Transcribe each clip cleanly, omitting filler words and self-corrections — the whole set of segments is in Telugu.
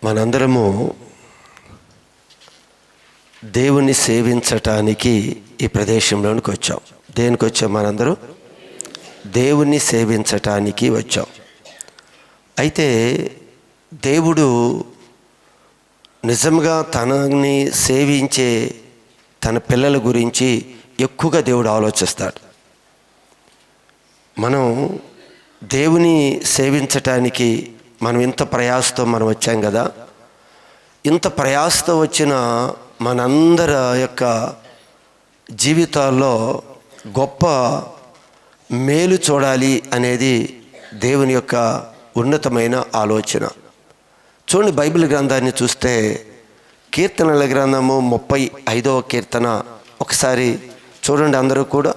మనందరము దేవుని సేవించటానికి ఈ ప్రదేశంలోనికి వచ్చాం. దేనికి వచ్చాం? మనందరూ దేవుణ్ణి సేవించటానికి వచ్చాం. అయితే దేవుడు నిజంగా తనని సేవించే తన పిల్లల గురించి ఎక్కువగా దేవుడు ఆలోచిస్తాడు. మనం దేవుని సేవించటానికి మనం ఇంత ప్రయాసతో మనం వచ్చాం కదా. ఇంత ప్రయాసతో వచ్చిన మనందరి యొక్క జీవితాల్లో గొప్ప మేలు చూడాలి అనేది దేవుని యొక్క ఉన్నతమైన ఆలోచన. చూడండి, బైబిల్ గ్రంథాన్ని చూస్తే కీర్తనల గ్రంథము 35వ కీర్తన ఒకసారి చూడండి అందరూ కూడా.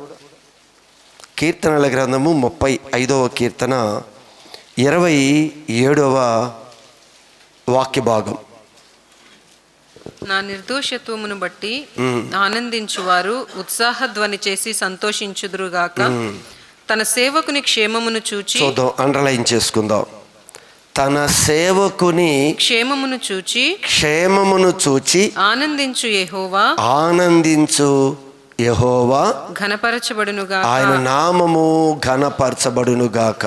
కీర్తనల గ్రంథము 35వ కీర్తన 27వ వాక్య భాగం. నా నిర్దోషత్వమును బట్టి ఆనందించువారు ఉత్సాహధ్వని చేసి సంతోషించుదురుగాక. తన సేవకుని క్షేమమును చూచి, చూద్దాం, అండర్లైన్ చేసుకుందాం. తన సేవకుని క్షేమమును చూచి ఆనందించు యెహోవా ఘనపరచబడునుగాక, ఆయన నామము ఘనపరచబడునుగాక.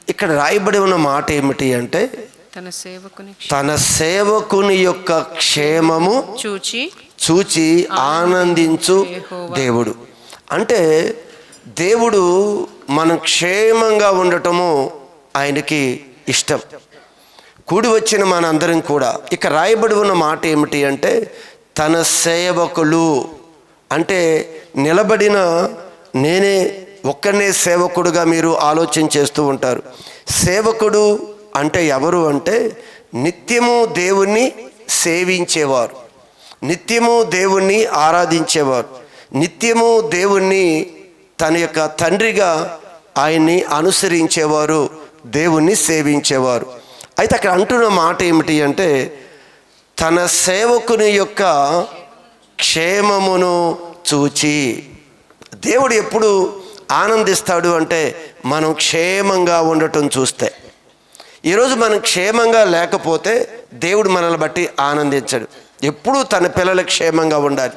ఇక్కడ రాయబడి ఉన్న మాట ఏమిటి అంటే, తన సేవకుని యొక్క క్షేమము చూచి ఆనందించు దేవుడు. అంటే దేవుడు మనం క్షేమంగా ఉండటము ఆయనకి ఇష్టం. కూడి వచ్చిన మనందరం కూడా ఇక రాయబడి ఉన్న మాట ఏమిటి అంటే, తన సేవకులు అంటే నిలబడిన నేనే ఒక్కనే సేవకుడుగా మీరు ఆలోచన చేస్తూ ఉంటారు. సేవకుడు అంటే ఎవరు అంటే, నిత్యము దేవుణ్ణి సేవించేవారు, నిత్యము దేవుణ్ణి ఆరాధించేవారు, నిత్యము దేవుణ్ణి తన యొక్క తండ్రిగా ఆయన్ని అనుసరించేవారు, దేవుణ్ణి సేవించేవారు. అయితే అక్కడ అంటున్న మాట ఏమిటి అంటే, తన సేవకుని యొక్క క్షేమమును చూచి. దేవుడు ఎప్పుడు ఆనందిస్తాడు అంటే మనం క్షేమంగా ఉండటం చూస్తే. ఈరోజు మనం క్షేమంగా లేకపోతే దేవుడు మనల్ని బట్టి ఆనందించడు. ఎప్పుడూ తన పిల్లలు క్షేమంగా ఉండాలి.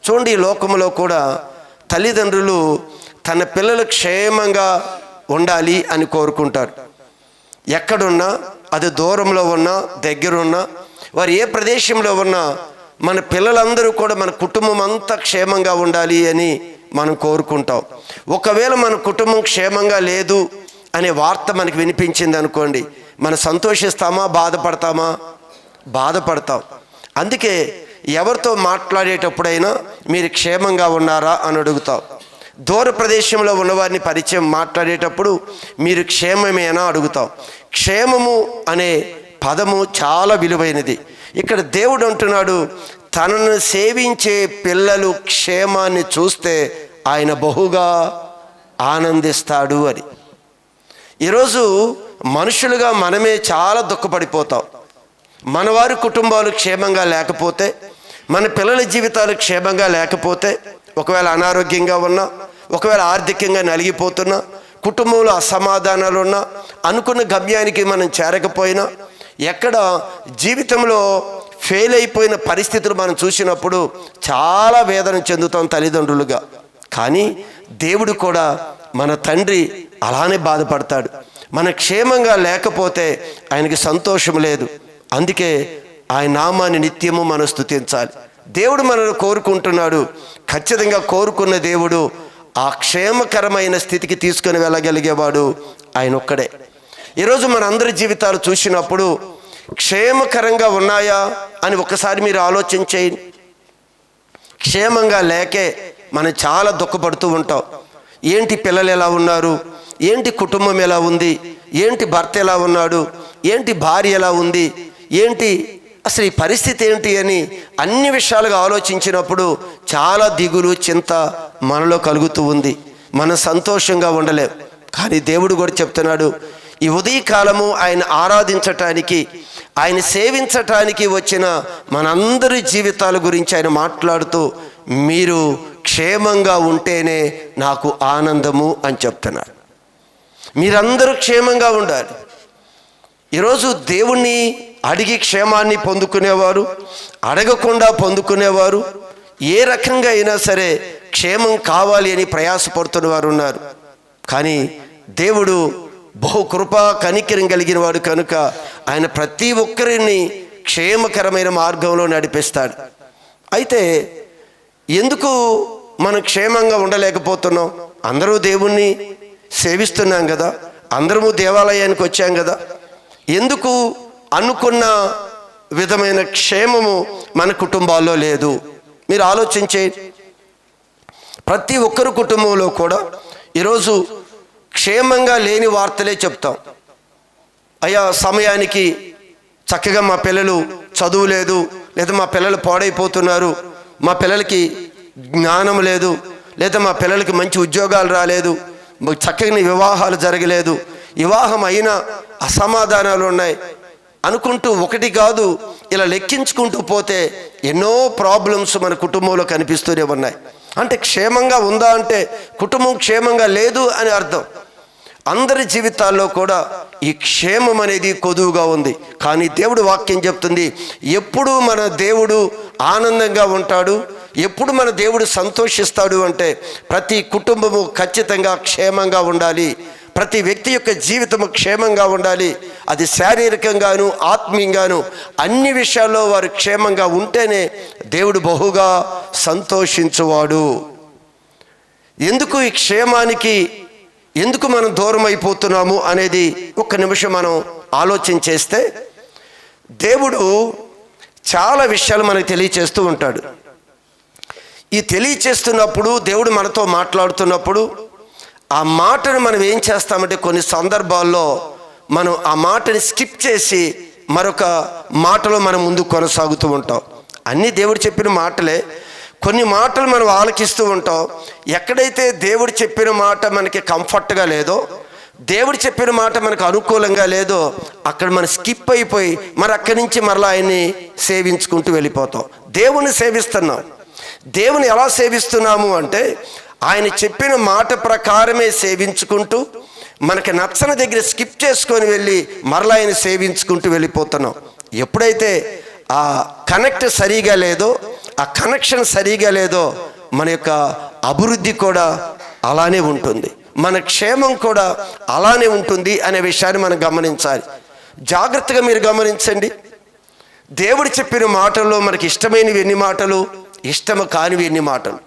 చూడండి, ఈ లోకంలో కూడా తల్లిదండ్రులు తన పిల్లలు క్షేమంగా ఉండాలి అని కోరుకుంటారు. ఎక్కడున్నా, అది దూరంలో ఉన్నా దగ్గరున్నా, వారు ఏ ప్రదేశంలో ఉన్నా మన పిల్లలందరూ కూడా మన కుటుంబం అంతా క్షేమంగా ఉండాలి అని మనం కోరుకుంటాం. ఒకవేళ మన కుటుంబం క్షేమంగా లేదు అనే వార్త మనకి వినిపించింది అనుకోండి, మనం సంతోషిస్తామా బాధపడతామా? బాధపడతాం. అందుకే ఎవరితో మాట్లాడేటప్పుడైనా మీరు క్షేమంగా ఉన్నారా అని అడుగుతాం. దూర ప్రదేశంలో ఉన్నవారిని పరిచయం మాట్లాడేటప్పుడు మీరు క్షేమమేనా అడుగుతాం. క్షేమము అనే పదము చాలా విలువైనది. ఇక్కడ దేవుడు అంటున్నాడు, తనను సేవించే పిల్లలు క్షేమాన్ని చూస్తే ఆయన బహుగా ఆనందిస్తాడు అని. ఈరోజు మనుషులుగా మనమే చాలా దుఃఖపడిపోతాం. మన వారి కుటుంబాలు క్షేమంగా లేకపోతే, మన పిల్లల జీవితాలు క్షేమంగా లేకపోతే, ఒకవేళ అనారోగ్యంగా ఉన్నా, ఒకవేళ ఆర్థికంగా నలిగిపోతున్నా, కుటుంబంలో అసమాధానాలు ఉన్నా, అనుకున్న గమ్యానికి మనం చేరకపోయినా, ఎక్కడ జీవితంలో ఫెయిల్ అయిపోయిన పరిస్థితులు మనం చూసినప్పుడు చాలా వేదన చెందుతాం తల్లిదండ్రులుగా. కానీ దేవుడు కూడా మన తండ్రి అలానే బాధపడతాడు. మన క్షేమంగా లేకపోతే ఆయనకి సంతోషం లేదు. అందుకే ఆయన నామాన్ని నిత్యము మనం స్తుతించాలి. దేవుడు మనల్ని కోరుకుంటున్నాడు. ఖచ్చితంగా కోరుకున్న దేవుడు ఆ క్షేమకరమైన స్థితికి తీసుకొని వెళ్ళగలిగేవాడు ఆయన ఒక్కడే. ఈరోజు మన అందరి జీవితాలు చూసినప్పుడు క్షేమకరంగా ఉన్నాయా అని ఒకసారి మీరు ఆలోచన చేయండి. క్షేమంగా లేకే మనం చాలా దుఃఖపడుతూ ఉంటాం. ఏంటి పిల్లలు ఎలా ఉన్నారు, ఏంటి కుటుంబం ఎలా ఉంది, ఏంటి భర్త ఎలా ఉన్నాడు, ఏంటి భార్య ఎలా ఉంది, ఏంటి అసలు ఈ పరిస్థితి ఏంటి అని అన్ని విషయాలుగా ఆలోచించినప్పుడు చాలా దిగులు చింత మనలో కలుగుతూ ఉంది. మనం సంతోషంగా ఉండలేం. కానీ దేవుడు కూడా చెప్తున్నాడు, ఈ ఉదయకాలము ఆయన ఆరాధించటానికి, ఆయన సేవించటానికి వచ్చిన మనందరి జీవితాల గురించి ఆయన మాట్లాడుతూ, మీరు క్షేమంగా ఉంటేనే నాకు ఆనందము అని చెప్తున్నారు. మీరందరూ క్షేమంగా ఉండాలి. ఈరోజు దేవుణ్ణి అడిగి క్షేమాన్ని పొందుకునేవారు, అడగకుండా పొందుకునేవారు, ఏ రకంగా అయినా సరే క్షేమం కావాలి అని ప్రయాసపడుతున్న వారు ఉన్నారు. కానీ దేవుడు బహు కృపా కనికరం కలిగిన వాడు కనుక ఆయన ప్రతి ఒక్కరిని క్షేమకరమైన మార్గంలో నడిపిస్తాడు. అయితే ఎందుకు మనం క్షేమంగా ఉండలేకపోతున్నాం? అందరూ దేవుణ్ణి సేవిస్తున్నాం కదా, అందరము దేవాలయానికి వచ్చాం కదా, ఎందుకు అనుకున్న విధమైన క్షేమము మన కుటుంబాల్లో లేదు? మీరు ఆలోచించే ప్రతి ఒక్కరు కుటుంబంలో కూడా ఈరోజు క్షేమంగా లేని వార్తలే చెప్తాం. అయ్యా సమయానికి చక్కగా మా పిల్లలు చదువు లేదు, లేదా మా పిల్లలు పాడైపోతున్నారు, మా పిల్లలకి జ్ఞానం లేదు, లేదా మా పిల్లలకి మంచి ఉద్యోగాలు రాలేదు, చక్కని వివాహాలు జరగలేదు, వివాహం అయినా అసమాధానాలు ఉన్నాయి అనుకుంటూ ఒకటి కాదు ఇలా లెక్కించుకుంటూ పోతే ఎన్నో ప్రాబ్లమ్స్ మన కుటుంబంలో కనిపిస్తూనే ఉన్నాయి. అంటే క్షేమంగా ఉందా అంటే కుటుంబం క్షేమంగా లేదు అని అర్థం. అందరి జీవితాల్లో కూడా ఈ క్షేమం అనేది కొదువుగా ఉంది. కానీ దేవుడు వాక్యం చెప్తుంది, ఎప్పుడు మన దేవుడు ఆనందంగా ఉంటాడు, ఎప్పుడు మన దేవుడు సంతోషిస్తాడు అంటే ప్రతి కుటుంబము ఖచ్చితంగా క్షేమంగా ఉండాలి, ప్రతి వ్యక్తి యొక్క జీవితము క్షేమంగా ఉండాలి. అది శారీరకంగాను ఆత్మీయంగాను అన్ని విషయాల్లో వారు క్షేమంగా ఉంటేనే దేవుడు బహుగా సంతోషించువాడు. ఎందుకు ఈ క్షేమానికి ఎందుకు మనం దూరం అయిపోతున్నాము అనేది ఒక్క నిమిషం మనం ఆలోచన చేస్తే, దేవుడు చాలా విషయాలు మనకు తెలియచేస్తూ ఉంటాడు. ఈ తెలియచేస్తున్నప్పుడు దేవుడు మనతో మాట్లాడుతున్నప్పుడు ఆ మాటను మనం ఏం చేస్తామంటే కొన్ని సందర్భాల్లో మనం ఆ మాటని స్కిప్ చేసి మరొక మాటలో మనం ముందుకు కొనసాగుతూ ఉంటాం. అన్నీ దేవుడు చెప్పిన మాటలే, కొన్ని మాటలు మనం ఆలకిస్తూ ఉంటాం. ఎక్కడైతే దేవుడు చెప్పిన మాట మనకి కంఫర్ట్గా లేదో, దేవుడు చెప్పిన మాట మనకు అనుకూలంగా లేదో అక్కడ మనం స్కిప్ అయిపోయి మరి అక్కడి నుంచి మరలా ఆయన్ని సేవించుకుంటూ వెళ్ళిపోతాం. దేవుని సేవిస్తున్నాం. దేవుని ఎలా సేవిస్తున్నాము అంటే ఆయన చెప్పిన మాట ప్రకారమే సేవించుకుంటూ మనకి నచ్చని దగ్గర స్కిప్ చేసుకొని వెళ్ళి మరలా ఆయన సేవించుకుంటూ వెళ్ళిపోతున్నాం. ఎప్పుడైతే ఆ కనెక్ట్ సరిగా లేదో, ఆ కనెక్షన్ సరిగా లేదో మన యొక్క అభివృద్ధి కూడా అలానే ఉంటుంది, మన క్షేమం కూడా అలానే ఉంటుంది అనే విషయాన్ని మనం గమనించాలి. జాగ్రత్తగా మీరు గమనించండి. దేవుడు చెప్పిన మాటల్లో మనకి ఇష్టమైనవి ఎన్ని మాటలు, ఇష్టము కానివి ఎన్ని మాటలు.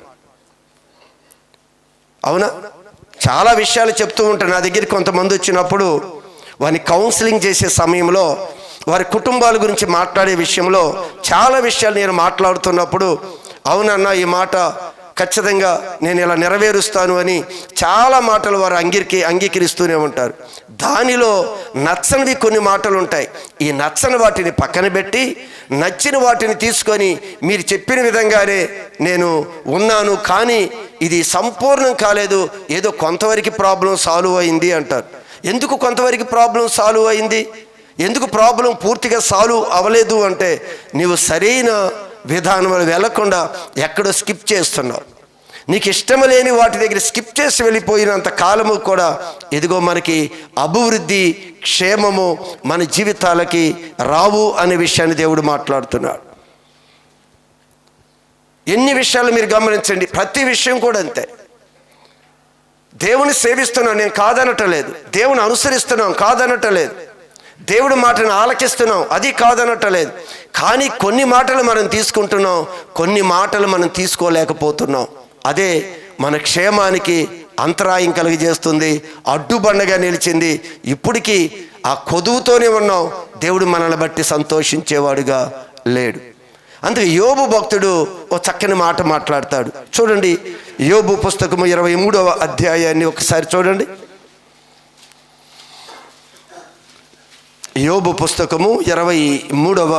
అవునా? చాలా విషయాలు చెప్తూ ఉంటాను. నా దగ్గరికి కొంతమంది వచ్చినప్పుడు వారిని కౌన్సిలింగ్ చేసే సమయంలో వారి కుటుంబాల గురించి మాట్లాడే విషయంలో చాలా విషయాలు నేను మాట్లాడుతున్నప్పుడు, అవునన్నా ఈ మాట ఖచ్చితంగా నేను ఇలా నెరవేరుస్తాను అని చాలా మాటలు వారు అంగీకరిస్తూనే ఉంటారు. దానిలో నచ్చనివి కొన్ని మాటలు ఉంటాయి. ఈ నచ్చని వాటిని పక్కన పెట్టి నచ్చిన వాటిని తీసుకొని మీరు చెప్పిన విధంగానే నేను ఉన్నాను, కానీ ఇది సంపూర్ణం కాలేదు, ఏదో కొంతవరకు ప్రాబ్లం సాల్వ్ అయింది అంటారు. ఎందుకు కొంతవరకు ప్రాబ్లం సాల్వ్ అయింది, ఎందుకు ప్రాబ్లం పూర్తిగా సాల్వ్ అవ్వలేదు అంటే నీవు సరైన విధానంలో వెళ్లకుండా ఎక్కడో స్కిప్ చేస్తున్నావు. నీకు ఇష్టం లేని వాటి దగ్గర స్కిప్ చేసి వెళ్ళిపోయినంత కాలము కూడా ఎదిగో మనకి అభివృద్ధి క్షేమము మన జీవితాలకి రావు అనే విషయాన్ని దేవుడు మాట్లాడుతున్నాడు. ఎన్ని విషయాలు మీరు గమనించండి, ప్రతి విషయం కూడా అంతే. దేవుని సేవిస్తున్నాం, నేను కాదనటలేదు. దేవుని అనుసరిస్తున్నాం, కాదనటలేదు. దేవుడి మాటను ఆలకిస్తున్నాం, అది కాదనటలేదు. కానీ కొన్ని మాటలు మనం తీసుకుంటున్నాం, కొన్ని మాటలు మనం తీసుకోలేకపోతున్నాం. అదే మన క్షేమానికి అంతరాయం కలిగజేస్తుంది, అడ్డుబండగా నిలిచింది. ఇప్పటికీ ఆ కొదువుతోనే ఉన్నాం. దేవుడు మనల్ని బట్టి సంతోషించేవాడుగా లేడు. అందుకే యోబు భక్తుడు ఓ చక్కని మాట మాట్లాడతాడు. చూడండి, యోబు పుస్తకము 23వ అధ్యాయాన్ని ఒకసారి చూడండి. యోబు పుస్తకము 23వ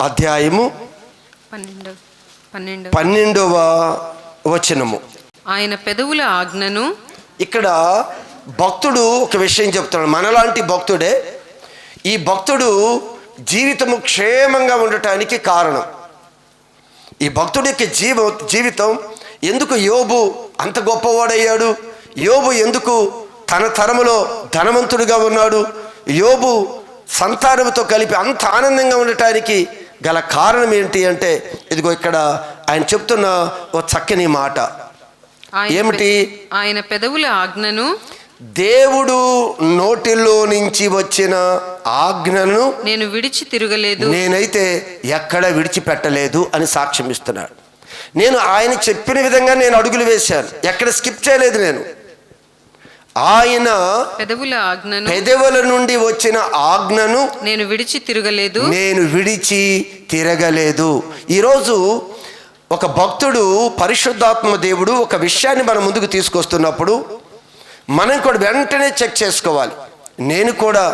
అధ్యాయము 12వ వచనము. ఆయన పెదవుల ఆజ్ఞను. ఇక్కడ భక్తుడు ఒక విషయం చెప్తున్నాడు, మనలాంటి భక్తుడే. ఈ భక్తుడు జీవితము క్షేమంగా ఉండటానికి కారణం, ఈ భక్తుడి యొక్క జీవితం ఎందుకు యోబు అంత గొప్పవాడయ్యాడు, యోబు ఎందుకు తన తరములో ధనవంతుడిగా ఉన్నాడు, యోబు సంతానంతో కలిపి అంత ఆనందంగా ఉండటానికి గల కారణం ఏంటి అంటే, ఇదిగో ఇక్కడ ఆయన చెప్తున్న ఓ చక్కని మాట ఏమిటి? ఆయన పెదవుల ఆజ్ఞను, దేవుడు నోటిలో నుంచి వచ్చిన ఆజ్ఞను నేను విడిచి తిరగలేదు, నేనైతే ఎక్కడ విడిచిపెట్టలేదు అని సాక్ష్యం ఇస్తున్నాడు. నేను ఆయన చెప్పిన విధంగా నేను అడుగులు వేశాను, ఎక్కడ స్కిప్ చేయలేదు. నేను ఆయన పెదవుల ఆజ్ఞను, పెదవుల నుండి వచ్చిన ఆజ్ఞను నేను విడిచి తిరగలేదు, నేను విడిచి తిరగలేదు. ఈరోజు ఒక భక్తుడు, పరిశుద్ధాత్మ దేవుడు ఒక విషయాన్ని మన ముందుకు తీసుకొస్తున్నప్పుడు మనం కూడా వెంటనే చెక్ చేసుకోవాలి. నేను కూడా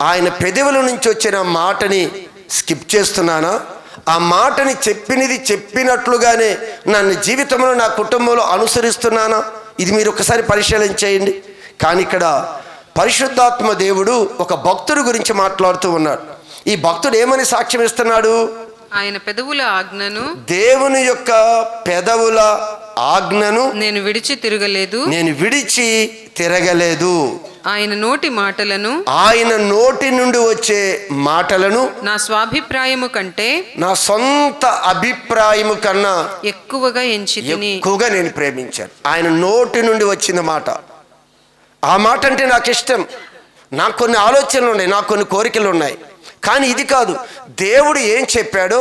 ఆయన పెదవుల నుంచి వచ్చిన మాటని స్కిప్ చేస్తున్నానా? ఆ మాటని చెప్పినట్లుగానే నన్ను జీవితంలో, నా కుటుంబంలో అనుసరిస్తున్నానా? ఇది మీరు ఒకసారి పరిశీలన చేయండి. కానీ ఇక్కడ పరిశుద్ధాత్మ దేవుడు ఒక భక్తుడి గురించి మాట్లాడుతూ ఉన్నాడు. ఈ భక్తుడు ఏమని సాక్ష్యం ఇస్తున్నాడు? ఆయన పెదవుల ఆజ్ఞను, దేవుని యొక్క పెదవుల ఆజ్ఞను నేను విడిచి తిరగలేదు, నేను విడిచి తిరగలేదు. ఆయన నోటి మాటలను, ఆయన నోటి నుండి వచ్చే మాటలను నా స్వాభిప్రాయము కంటే, నా సొంత అభిప్రాయము కన్నా ఎక్కువగా ఎంచితిని, ఎక్కువగా నేను ప్రేమించాను. ఆయన నోటి నుండి వచ్చిన మాట, ఆ మాట అంటే నాకు ఇష్టం. నాకు కొన్ని ఆలోచనలు ఉన్నాయి, నాకు కొన్ని కోరికలు ఉన్నాయి. కానీ ఇది కాదు, దేవుడు ఏం చెప్పాడో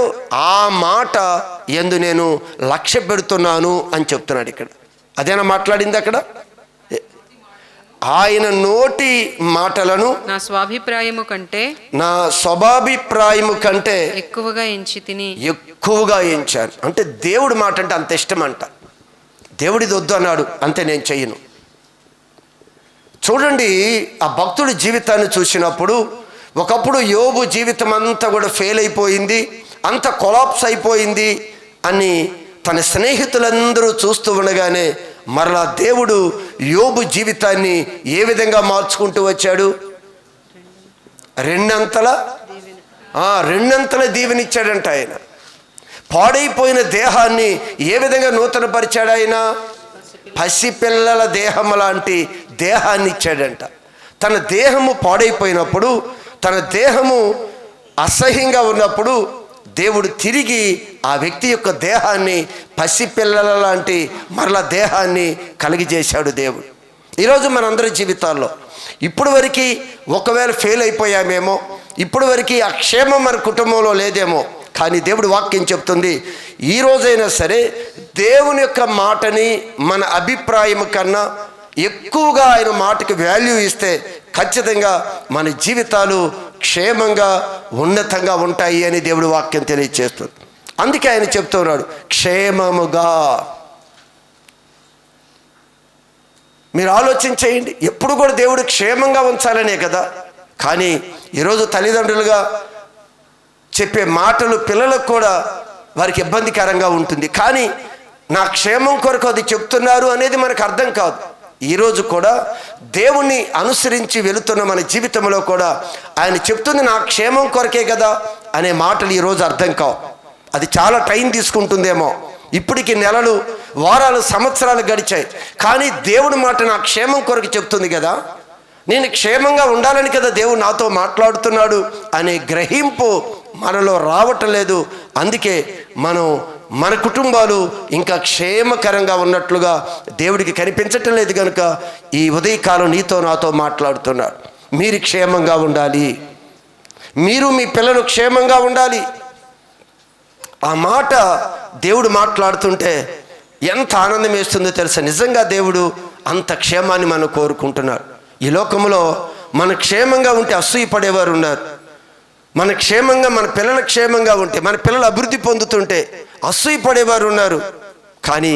ఆ మాట యందు నేను లక్ష్య పెడుతున్నాను అని చెప్తున్నాడు ఇక్కడ. అదేనా మాట్లాడింది అక్కడ? ఆయన నోటి మాటలను నా స్వాభిప్రాయము కంటే, నా స్వాభిప్రాయము కంటే ఎక్కువగా ఎంచితిని, ఎక్కువగా ఎంచాను. అంటే దేవుడి మాట అంటే అంత ఇష్టం అంట. దేవుడిది వద్దు అన్నాడు, అంతే, నేను చెయ్యను. చూడండి, ఆ భక్తుడి జీవితాన్ని చూసినప్పుడు, ఒకప్పుడు యోబు జీవితం అంతా కూడా ఫెయిల్ అయిపోయింది, అంత కొలాప్స్ అయిపోయింది అని తన స్నేహితులందరూ చూస్తూ ఉండగానే మరలా దేవుడు యోబు జీవితాన్ని ఏ విధంగా మార్చుకుంటూ వచ్చాడు? రెండంతల దీవెనిచ్చాడంట ఆయన. పాడైపోయిన దేహాన్ని ఏ విధంగా నూతనపరిచాడు ఆయన? పసిపిల్లల దేహం లాంటి దేహాన్ని ఇచ్చాడంట. తన దేహము పాడైపోయినప్పుడు, తన దేహము అసహ్యంగా ఉన్నప్పుడు దేవుడు తిరిగి ఆ వ్యక్తి యొక్క దేహాన్ని పసిపిల్లల లాంటి మరలా దేహాన్ని కలిగజేశాడు దేవుడు. ఈరోజు మనందరి జీవితాల్లో ఇప్పుడు వరకు ఒకవేళ ఫెయిల్ అయిపోయామేమో, ఇప్పుడు వరకు ఆ క్షేమం మన కుటుంబంలో లేదేమో, కానీ దేవుడు వాక్యం చెప్తుంది, ఈ రోజైనా సరే దేవుని యొక్క మాటని మన అభిప్రాయం కన్నా ఎక్కువగా ఆయన మాటకి వాల్యూ ఇస్తే ఖచ్చితంగా మన జీవితాలు క్షేమంగా, ఉన్నతంగా ఉంటాయి అని దేవుడు వాక్యం తెలియజేస్తుంది. అందుకే ఆయన చెప్తున్నాడు క్షేమముగా. మీరు ఆలోచన చేయండి, ఎప్పుడు కూడా దేవుడు క్షేమంగా ఉంచాలనే కదా. కానీ ఈరోజు తల్లిదండ్రులుగా చెప్పే మాటలు పిల్లలకు కూడా వారికి ఇబ్బందికరంగా ఉంటుంది. కానీ నా క్షేమం కొరకు అది చెప్తున్నారు అనేది మనకు అర్థం కాదు. ఈరోజు కూడా దేవుణ్ణి అనుసరించి వెళుతున్న మన జీవితంలో కూడా ఆయన చెప్తుంది నా క్షేమం కొరకే కదా అనే మాటలు ఈరోజు అర్థం కావు. అది చాలా టైం తీసుకుంటుందేమో. ఇప్పటికి నెలలు, వారాలు, సంవత్సరాలు గడిచాయి. కానీ దేవుడి మాట నా క్షేమం కొరకు చెప్తుంది కదా, నేను క్షేమంగా ఉండాలని కదా దేవుడు నాతో మాట్లాడుతున్నాడు అనే గ్రహింపు మనలో రావటం లేదు. అందుకే మన కుటుంబాలు ఇంకా క్షేమకరంగా ఉన్నట్లుగా దేవుడికి కనిపించటం లేదు. కనుక ఈ ఉదయకాలం నీతో నాతో మాట్లాడుతున్నాడు, మీరు క్షేమంగా ఉండాలి, మీరు మీ పిల్లలు క్షేమంగా ఉండాలి. ఆ మాట దేవుడు మాట్లాడుతుంటే ఎంత ఆనందం వేస్తుందో తెలుసా. నిజంగా దేవుడు అంత క్షేమాన్ని మనం కోరుకుంటున్నాడు. ఈ లోకంలో మన క్షేమంగా ఉంటే అసూయపడేవారు ఉన్నారు. మన క్షేమంగా, మన పిల్లల క్షేమంగా ఉంటే, మన పిల్లలు అభివృద్ధి పొందుతుంటే అసూయపడేవారు ఉన్నారు. కానీ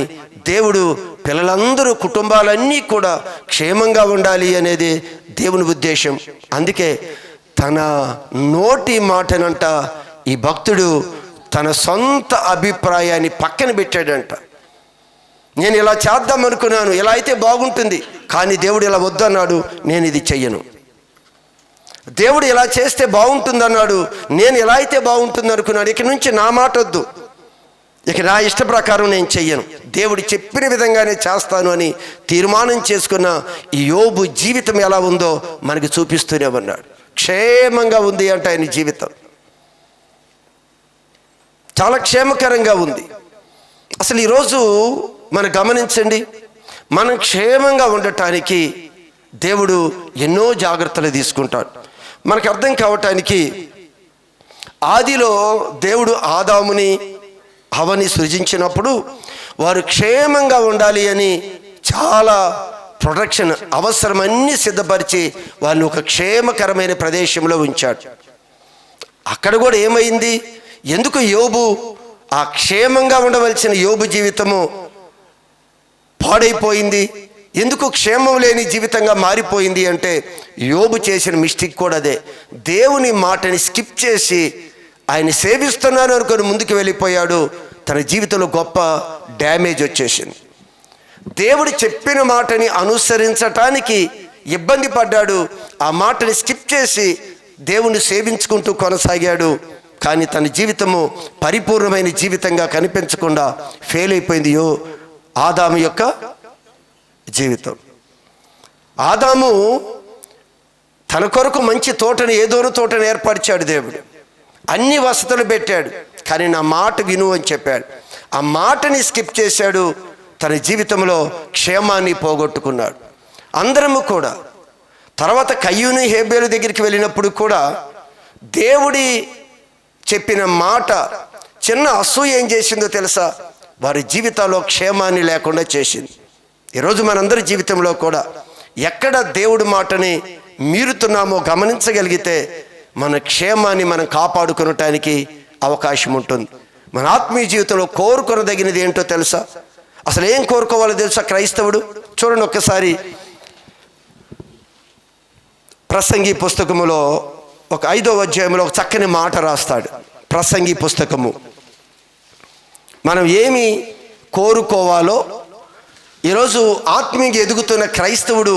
దేవుడు పిల్లలందరూ, కుటుంబాలన్నీ కూడా క్షేమంగా ఉండాలి అనేది దేవుని ఉద్దేశం. అందుకే తన నోటి మాటనంట ఈ భక్తుడు తన సొంత అభిప్రాయాన్ని పక్కన పెట్టాడంట. నేను ఇలా చేద్దాం అనుకున్నాను, ఇలా అయితే బాగుంటుంది, కానీ దేవుడు ఇలా వద్దన్నాడు, నేను ఇది చెయ్యను. దేవుడు ఇలా చేస్తే బాగుంటుందన్నాడు, నేను ఎలా అయితే బాగుంటుంది అనుకున్నాడు, ఇక నుంచి నా మాట వద్దు, ఇక నా ఇష్ట ప్రకారం నేను చెయ్యను, దేవుడు చెప్పిన విధంగానే చేస్తాను అని తీర్మానం చేసుకున్న ఈ యోబు జీవితం ఎలా ఉందో మనకి చూపిస్తూనే ఉన్నాడు. క్షేమంగా ఉంది అంటే ఆయన జీవితం చాలా క్షేమకరంగా ఉంది. అసలు ఈరోజు మనం గమనించండి, మనం క్షేమంగా ఉండటానికి దేవుడు ఎన్నో జాగ్రత్తలు తీసుకుంటాడు. మనకు అర్థం కావటానికి ఆదిలో దేవుడు ఆదాముని హవ్వని సృజించినప్పుడు వారు క్షేమంగా ఉండాలి అని చాలా ప్రొటెక్షన్ అవసరమన్నీ సిద్ధపరిచి వాళ్ళు ఒక క్షేమకరమైన ప్రదేశంలో ఉంచాడు. అక్కడ కూడా ఏమైంది, ఎందుకు యోబు ఆ క్షేమంగా ఉండవలసిన యోబు జీవితము పాడైపోయింది, ఎందుకు క్షేమం లేని జీవితంగా మారిపోయింది అంటే యోబు చేసిన మిస్టేక్ కూడా అదే. దేవుని మాటని స్కిప్ చేసి ఆయన సేవిస్తున్నాను అనుకొని ముందుకు వెళ్ళిపోయాడు. తన జీవితంలో గొప్ప డ్యామేజ్ వచ్చేసింది. దేవుడు చెప్పిన మాటని అనుసరించటానికి ఇబ్బంది పడ్డాడు. ఆ మాటని స్కిప్ చేసి దేవుణ్ణి సేవించుకుంటూ కొనసాగాడు. కానీ తన జీవితము పరిపూర్ణమైన జీవితంగా కనిపించకుండా ఫెయిల్ అయిపోయింది ఆదాము యొక్క జీవితం. ఆదాము తన కొరకు మంచి తోటని, ఏదోనో తోటని ఏర్పరిచాడు దేవుడు, అన్ని వసతులు పెట్టాడు. కానీ నా మాట విను అని చెప్పాడు. ఆ మాటని స్కిప్ చేశాడు. తన జీవితంలో క్షేమాన్ని పోగొట్టుకున్నాడు. అందరము కూడా తర్వాత కయ్యూను హేబేలు దగ్గరికి వెళ్ళినప్పుడు కూడా దేవుడి చెప్పిన మాట చిన్న అసూయ ఏం చేసిందో తెలుసా, వారి జీవితాల్లో క్షేమాన్ని లేకుండా చేసింది. ఈరోజు మనందరి జీవితంలో కూడా ఎక్కడ దేవుడి మాటని మీరుతున్నామో గమనించగలిగితే మన క్షేమాన్ని మనం కాపాడుకునటానికి అవకాశం ఉంటుంది. మన ఆత్మీయ జీవితంలో కోరుకొనదగినది ఏంటో తెలుసా? అసలు ఏం కోరుకోవాలో తెలుసా క్రైస్తవుడు? చూడండి ఒక్కసారి ప్రసంగి పుస్తకములో ఒక 5వ అధ్యాయంలో ఒక చక్కని మాట రాస్తాడు. ప్రసంగి పుస్తకము మనం ఏమి కోరుకోవాలో, ఈరోజు ఆత్మీయంగా ఎదుగుతున్న క్రైస్తవుడు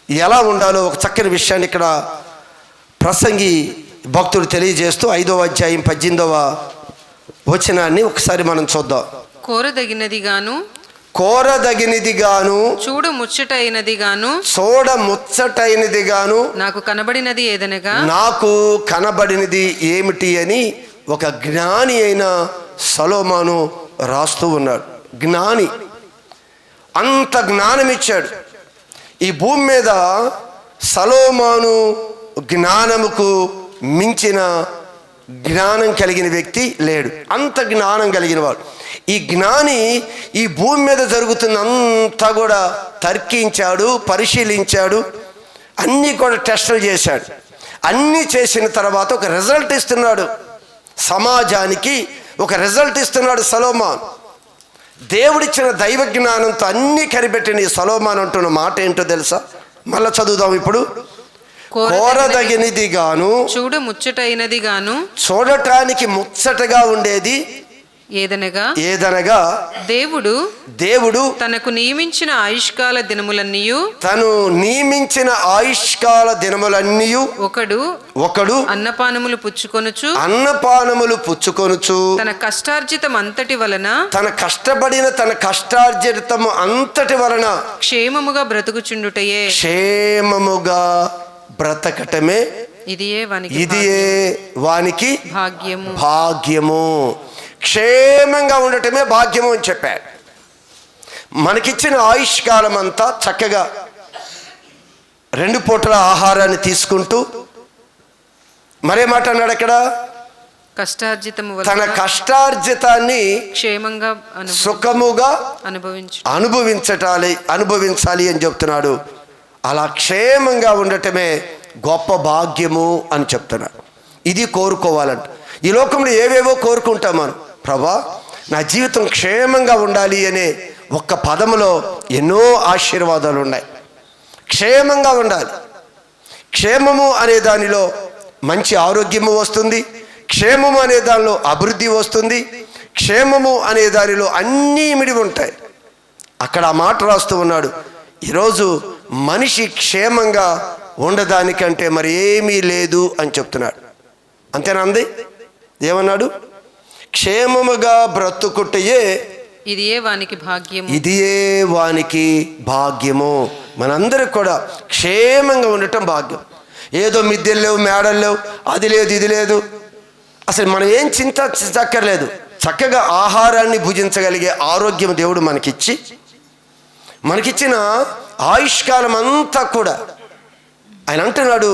ఎలా ఉండాలో ఒక చక్కని విషయాన్ని ఇక్కడ ప్రసంగి భక్తుడు తెలియజేస్తూ 5వ అధ్యాయం 18వ వచనాన్ని ఒకసారి మనం చూద్దాం. కోరదగినదిగాను చూడ ముచ్చటైనదిగాను నాకు కనబడినది ఏమిటి అని ఒక జ్ఞాని అయిన సొలొమోను రాస్తూ ఉన్నాడు. జ్ఞాని అంత జ్ఞానం ఇచ్చాడు. ఈ భూమి మీద సొలొమోను జ్ఞానముకు మించిన జ్ఞానం కలిగిన వ్యక్తి లేడు. అంత జ్ఞానం కలిగిన వాడు. ఈ జ్ఞాని ఈ భూమి మీద జరుగుతున్నంతా కూడా తర్కించాడు, పరిశీలించాడు, అన్నీ కూడా టెస్టులు చేశాడు. అన్నీ చేసిన తర్వాత ఒక రిజల్ట్ ఇస్తున్నాడు, సమాజానికి ఒక రిజల్ట్ ఇస్తున్నాడు సొలొమోను. దేవుడిచ్చిన దైవ జ్ఞానంతో అన్నీ కనిపెట్టిన ఈ సొలొమోను అంటున్న మాట ఏంటో తెలుసా? మళ్ళా చదువుదాం ఇప్పుడు. కోరదగినదిగాను చూడ ముచ్చటైనదిగాను చూడటానికి ముచ్చటగా ఉండేది ఏదనగా దేవుడు తనకు నియమించిన ఆయుష్కాల దినములన్నీయు ఒకడు అన్నపానములు పుచ్చుకొనుచు తన కష్టార్జితం అంతటి వలన క్షేమముగా బ్రతకటమే ఇదియే వానికి భాగ్యము. క్షేమంగా ఉండటమే భాగ్యము అని చెప్పాడు. మనకిచ్చిన ఆయుష్కాలం అంతా చక్కగా 2 పూటల ఆహారాన్ని తీసుకుంటూ మరే మాట అన్నాడు అక్కడ, తన కష్టార్జితాన్ని క్షేమంగా సుఖముగా అనుభవించాలి అని చెప్తున్నాడు. అలా క్షేమంగా ఉండటమే గొప్ప భాగ్యము అని చెప్తున్నాడు. ఇది కోరుకోవాలంట. ఈ లోకంలో ఏవేవో కోరుకుంటాం మనం. ప్రభా, నా జీవితం క్షేమంగా ఉండాలి అనే ఒక్క పదములో ఎన్నో ఆశీర్వాదాలు ఉన్నాయి. క్షేమంగా ఉండాలి. క్షేమము అనే దానిలో మంచి ఆరోగ్యము వస్తుంది, క్షేమము అనే దానిలో అభివృద్ధి వస్తుంది, క్షేమము అనే దానిలో అన్నీ ఇమిడి ఉంటాయి. అక్కడ ఆ మాట రాస్తూ ఉన్నాడు. ఈరోజు మనిషి క్షేమంగా ఉండదానికంటే మరి ఏమీ లేదు అని చెప్తున్నాడు. అంతేనా అంది? ఏమన్నాడు? క్షేమముగా బ్రతుకుటయే ఇదియే వానికి భాగ్యము. మనందరికి కూడా క్షేమంగా ఉండటం భాగ్యం. ఏదో మిద్దెలు లేవు, మేడలు లేవు, అది లేదు ఇది లేదు. అసలు మనం ఏం చింతక్కర్లేదు. చక్కగా ఆహారాన్ని భుజించగలిగే ఆరోగ్యం దేవుడు మనకిచ్చిన ఆయుష్కాలం అంతా కూడా ఆయన అంటున్నాడు,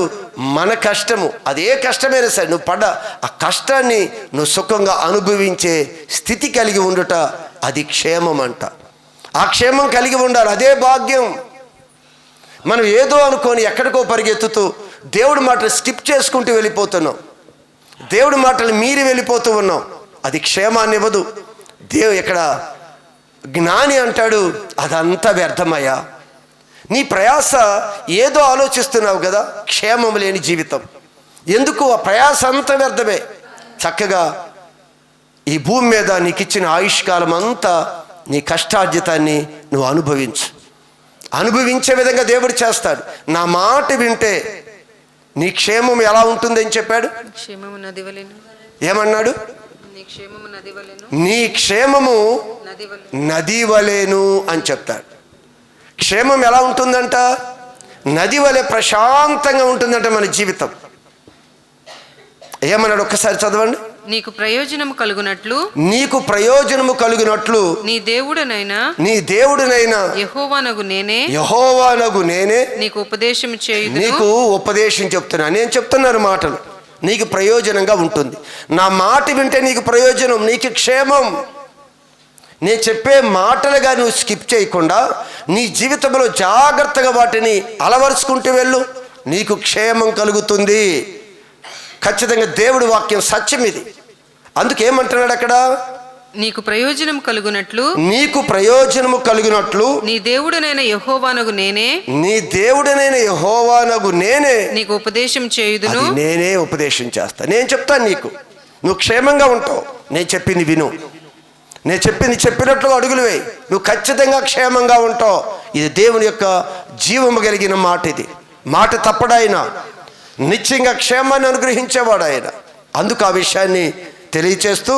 మన కష్టము అదే కష్టమైనా సరే నువ్వు పడ్డ ఆ కష్టాన్ని నువ్వు సుఖంగా అనుభవించే స్థితి కలిగి ఉండుట అది క్షేమం అంట. ఆ క్షేమం కలిగి ఉండాలి, అదే భాగ్యం. మనం ఏదో అనుకొని ఎక్కడికో పరిగెత్తుతూ దేవుడి మాటలు స్కిప్ చేసుకుంటూ వెళ్ళిపోతున్నాం, దేవుడి మాటలు మీరి వెళ్ళిపోతూ ఉన్నాం. అది క్షేమాన్ని ఇవ్వదు. ఇక్కడ జ్ఞాని అంటాడు, అదంతా వ్యర్థమయ్యా, నీ ప్రయాస ఏదో ఆలోచిస్తున్నావు కదా, క్షేమం లేని జీవితం ఎందుకు? ఆ ప్రయాస అంతా వ్యర్థమే. చక్కగా ఈ భూమి మీద నీకు ఇచ్చిన ఆయుష్కాలం అంతా నీ కష్టార్జితాన్ని నువ్వు అనుభవించే విధంగా దేవుడు చేస్తాడు. నా మాట వింటే నీ క్షేమం ఎలా ఉంటుందని చెప్పాడు. ఏమన్నాడు? నీ క్షేమము నది వలెను అని చెప్తాడు. క్షేమం ఎలా ఉంటుందంట? నది వలె ప్రశాంతంగా ఉంటుందంట మన జీవితం. ఏమన్నాడు? ఒక్కసారి చదవండి. నీకు ప్రయోజనము కలుగునట్లు నీ దేవుడనైనా యెహోవానగు నేనే నీకు ఉపదేశం చెప్తున్నా. నేను చెప్తున్నాను మాటలు, నీకు ప్రయోజనంగా ఉంటుంది. నా మాట వింటే నీకు ప్రయోజనం, నీకు క్షేమం. నేను చెప్పే మాటలుగా నువ్వు స్కిప్ చేయకుండా నీ జీవితంలో జాగ్రత్తగా వాటిని అలవరుచుకుంటూ వెళ్ళు, నీకు క్షేమం కలుగుతుంది. ఖచ్చితంగా దేవుడి వాక్యం సత్యం ఇది. అందుకేమంటున్నాడు అక్కడ? నీకు ప్రయోజనం కలుగునట్లు నీ దేవుడనైన యెహోవానగు నేనే నీకు ఉపదేశం చేయుదును. నేనే ఉపదేశం చేస్తా, నేను చెప్తాను నీకు. నువ్వు క్షేమంగా ఉంటావు. నేను చెప్పింది విను, నేను చెప్పినట్లుగా అడుగులు వేయి, నువ్వు ఖచ్చితంగా క్షేమంగా ఉంటావు. ఇది దేవుని యొక్క జీవము కలిగిన మాట. ఇది మాట తప్పడాయన, నిత్యంగా క్షేమాన్ని అనుగ్రహించేవాడు ఆయన. అందుకు ఆ విషయాన్ని తెలియచేస్తూ,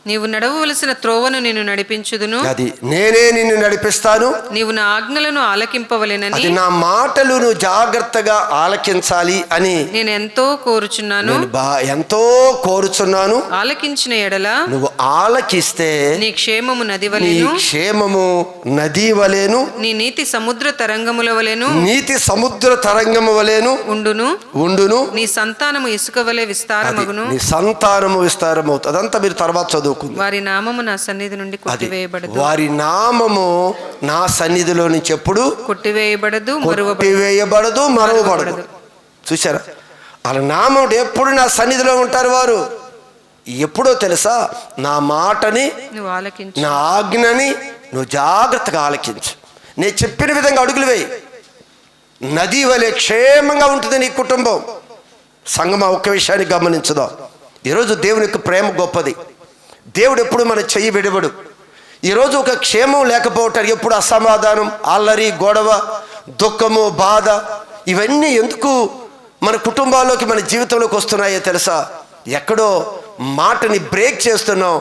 నీవు నడవవలసిన త్రోవను నిన్ను నడిపించుదును, అది నేనే నిన్ను నడిపిస్తాను. నీవు నా ఆజ్ఞలను ఆలకింపవలెనని, అది నా మాటలను జాగ్రత్తగా ఆలకించాలి అని నేను ఎంతో కోరుచున్నాను. ఆలకించిన ఎడల, నువ్వు ఆలకిస్తే నీ క్షేమము నది వలెను, నీ నీతి సముద్ర తరంగముల వలెను ఉండును. నీ సంతానము ఇసుక వలె విస్తారమగును. నీ సంతానము విస్తారమవుతుంది. అదంతా మీరు తర్వాత చదువు. వారి నామము నా సన్నిధి నుండి కొట్టివేయబడదు. వారి నామము నా సన్నిధిలో నుంచి ఎప్పుడు కొట్టివేయబడదు, మరువబడదు. చూసారా? వాళ్ళ నామం ఎప్పుడు నా సన్నిధిలో ఉంటారు. వారు ఎప్పుడో తెలుసా? నా మాటని, నా ఆజ్ఞని నువ్వు జాగ్రత్తగా ఆలకించు. నేను చెప్పిన విధంగా అడుగులు వేయి. నది వలె క్షేమంగా ఉంటుంది నీ కుటుంబం. సంగమా, ఒక్క విషయాన్ని గమనించుదాం. ఈరోజు దేవుని యొక్క ప్రేమ గొప్పది. దేవుడు ఎప్పుడు మన చెయ్యి విడవడు. ఈరోజు ఒక క్షేమం లేకపోవటానికి ఎప్పుడు అసమాధానం, అల్లరి, గొడవ, దుఃఖము, బాధ, ఇవన్నీ ఎందుకు మన కుటుంబాల్లోకి, మన జీవితంలోకి వస్తున్నాయో తెలుసా? ఎక్కడో మాటని బ్రేక్ చేస్తున్నాం.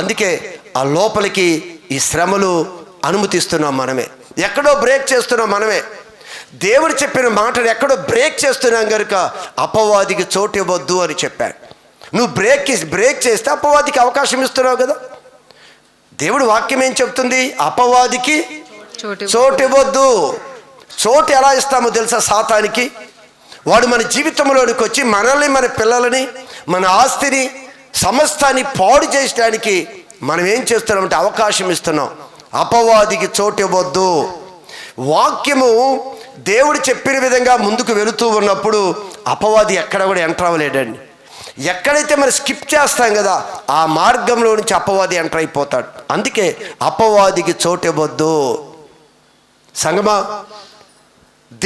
అందుకే ఆ లోపలికి ఈ శ్రమలు అనుమతిస్తున్నాం మనమే. ఎక్కడో బ్రేక్ చేస్తున్నాం మనమే. దేవుడు చెప్పిన మాటను ఎక్కడో బ్రేక్ చేస్తున్నాం కనుక అపవాదికి చోటు ఇవ్వద్దు అని చెప్పాడు. నువ్వు బ్రేక్ చేస్తే అపవాదికి అవకాశం ఇస్తున్నావు కదా. దేవుడు వాక్యం ఏం చెప్తుంది? అపవాదికి చోటు ఇవ్వద్దు. చోటు ఎలా ఇస్తామో తెలుసా? సాతానికి. వాడు మన జీవితంలోనికి వచ్చి మనల్ని, మన పిల్లలని, మన ఆస్తిని, సమస్తాన్ని పాడు చేయడానికి మనం ఏం చేస్తున్నామంటే అవకాశం ఇస్తున్నాం. అపవాదికి చోటు ఇవ్వద్దు. వాక్యము దేవుడు చెప్పిన విధంగా ముందుకు వెళుతూ ఉన్నప్పుడు అపవాది ఎక్కడ కూడా ఎంటర్ అవ్వలేడండి. ఎక్కడైతే మరి స్కిప్ చేస్తాం కదా, ఆ మార్గంలో నుంచి అపవాది ఎంటర్ అయిపోతాడు. అందుకే అపవాదికి చోటు ఇవ్వద్దు. సంగమా,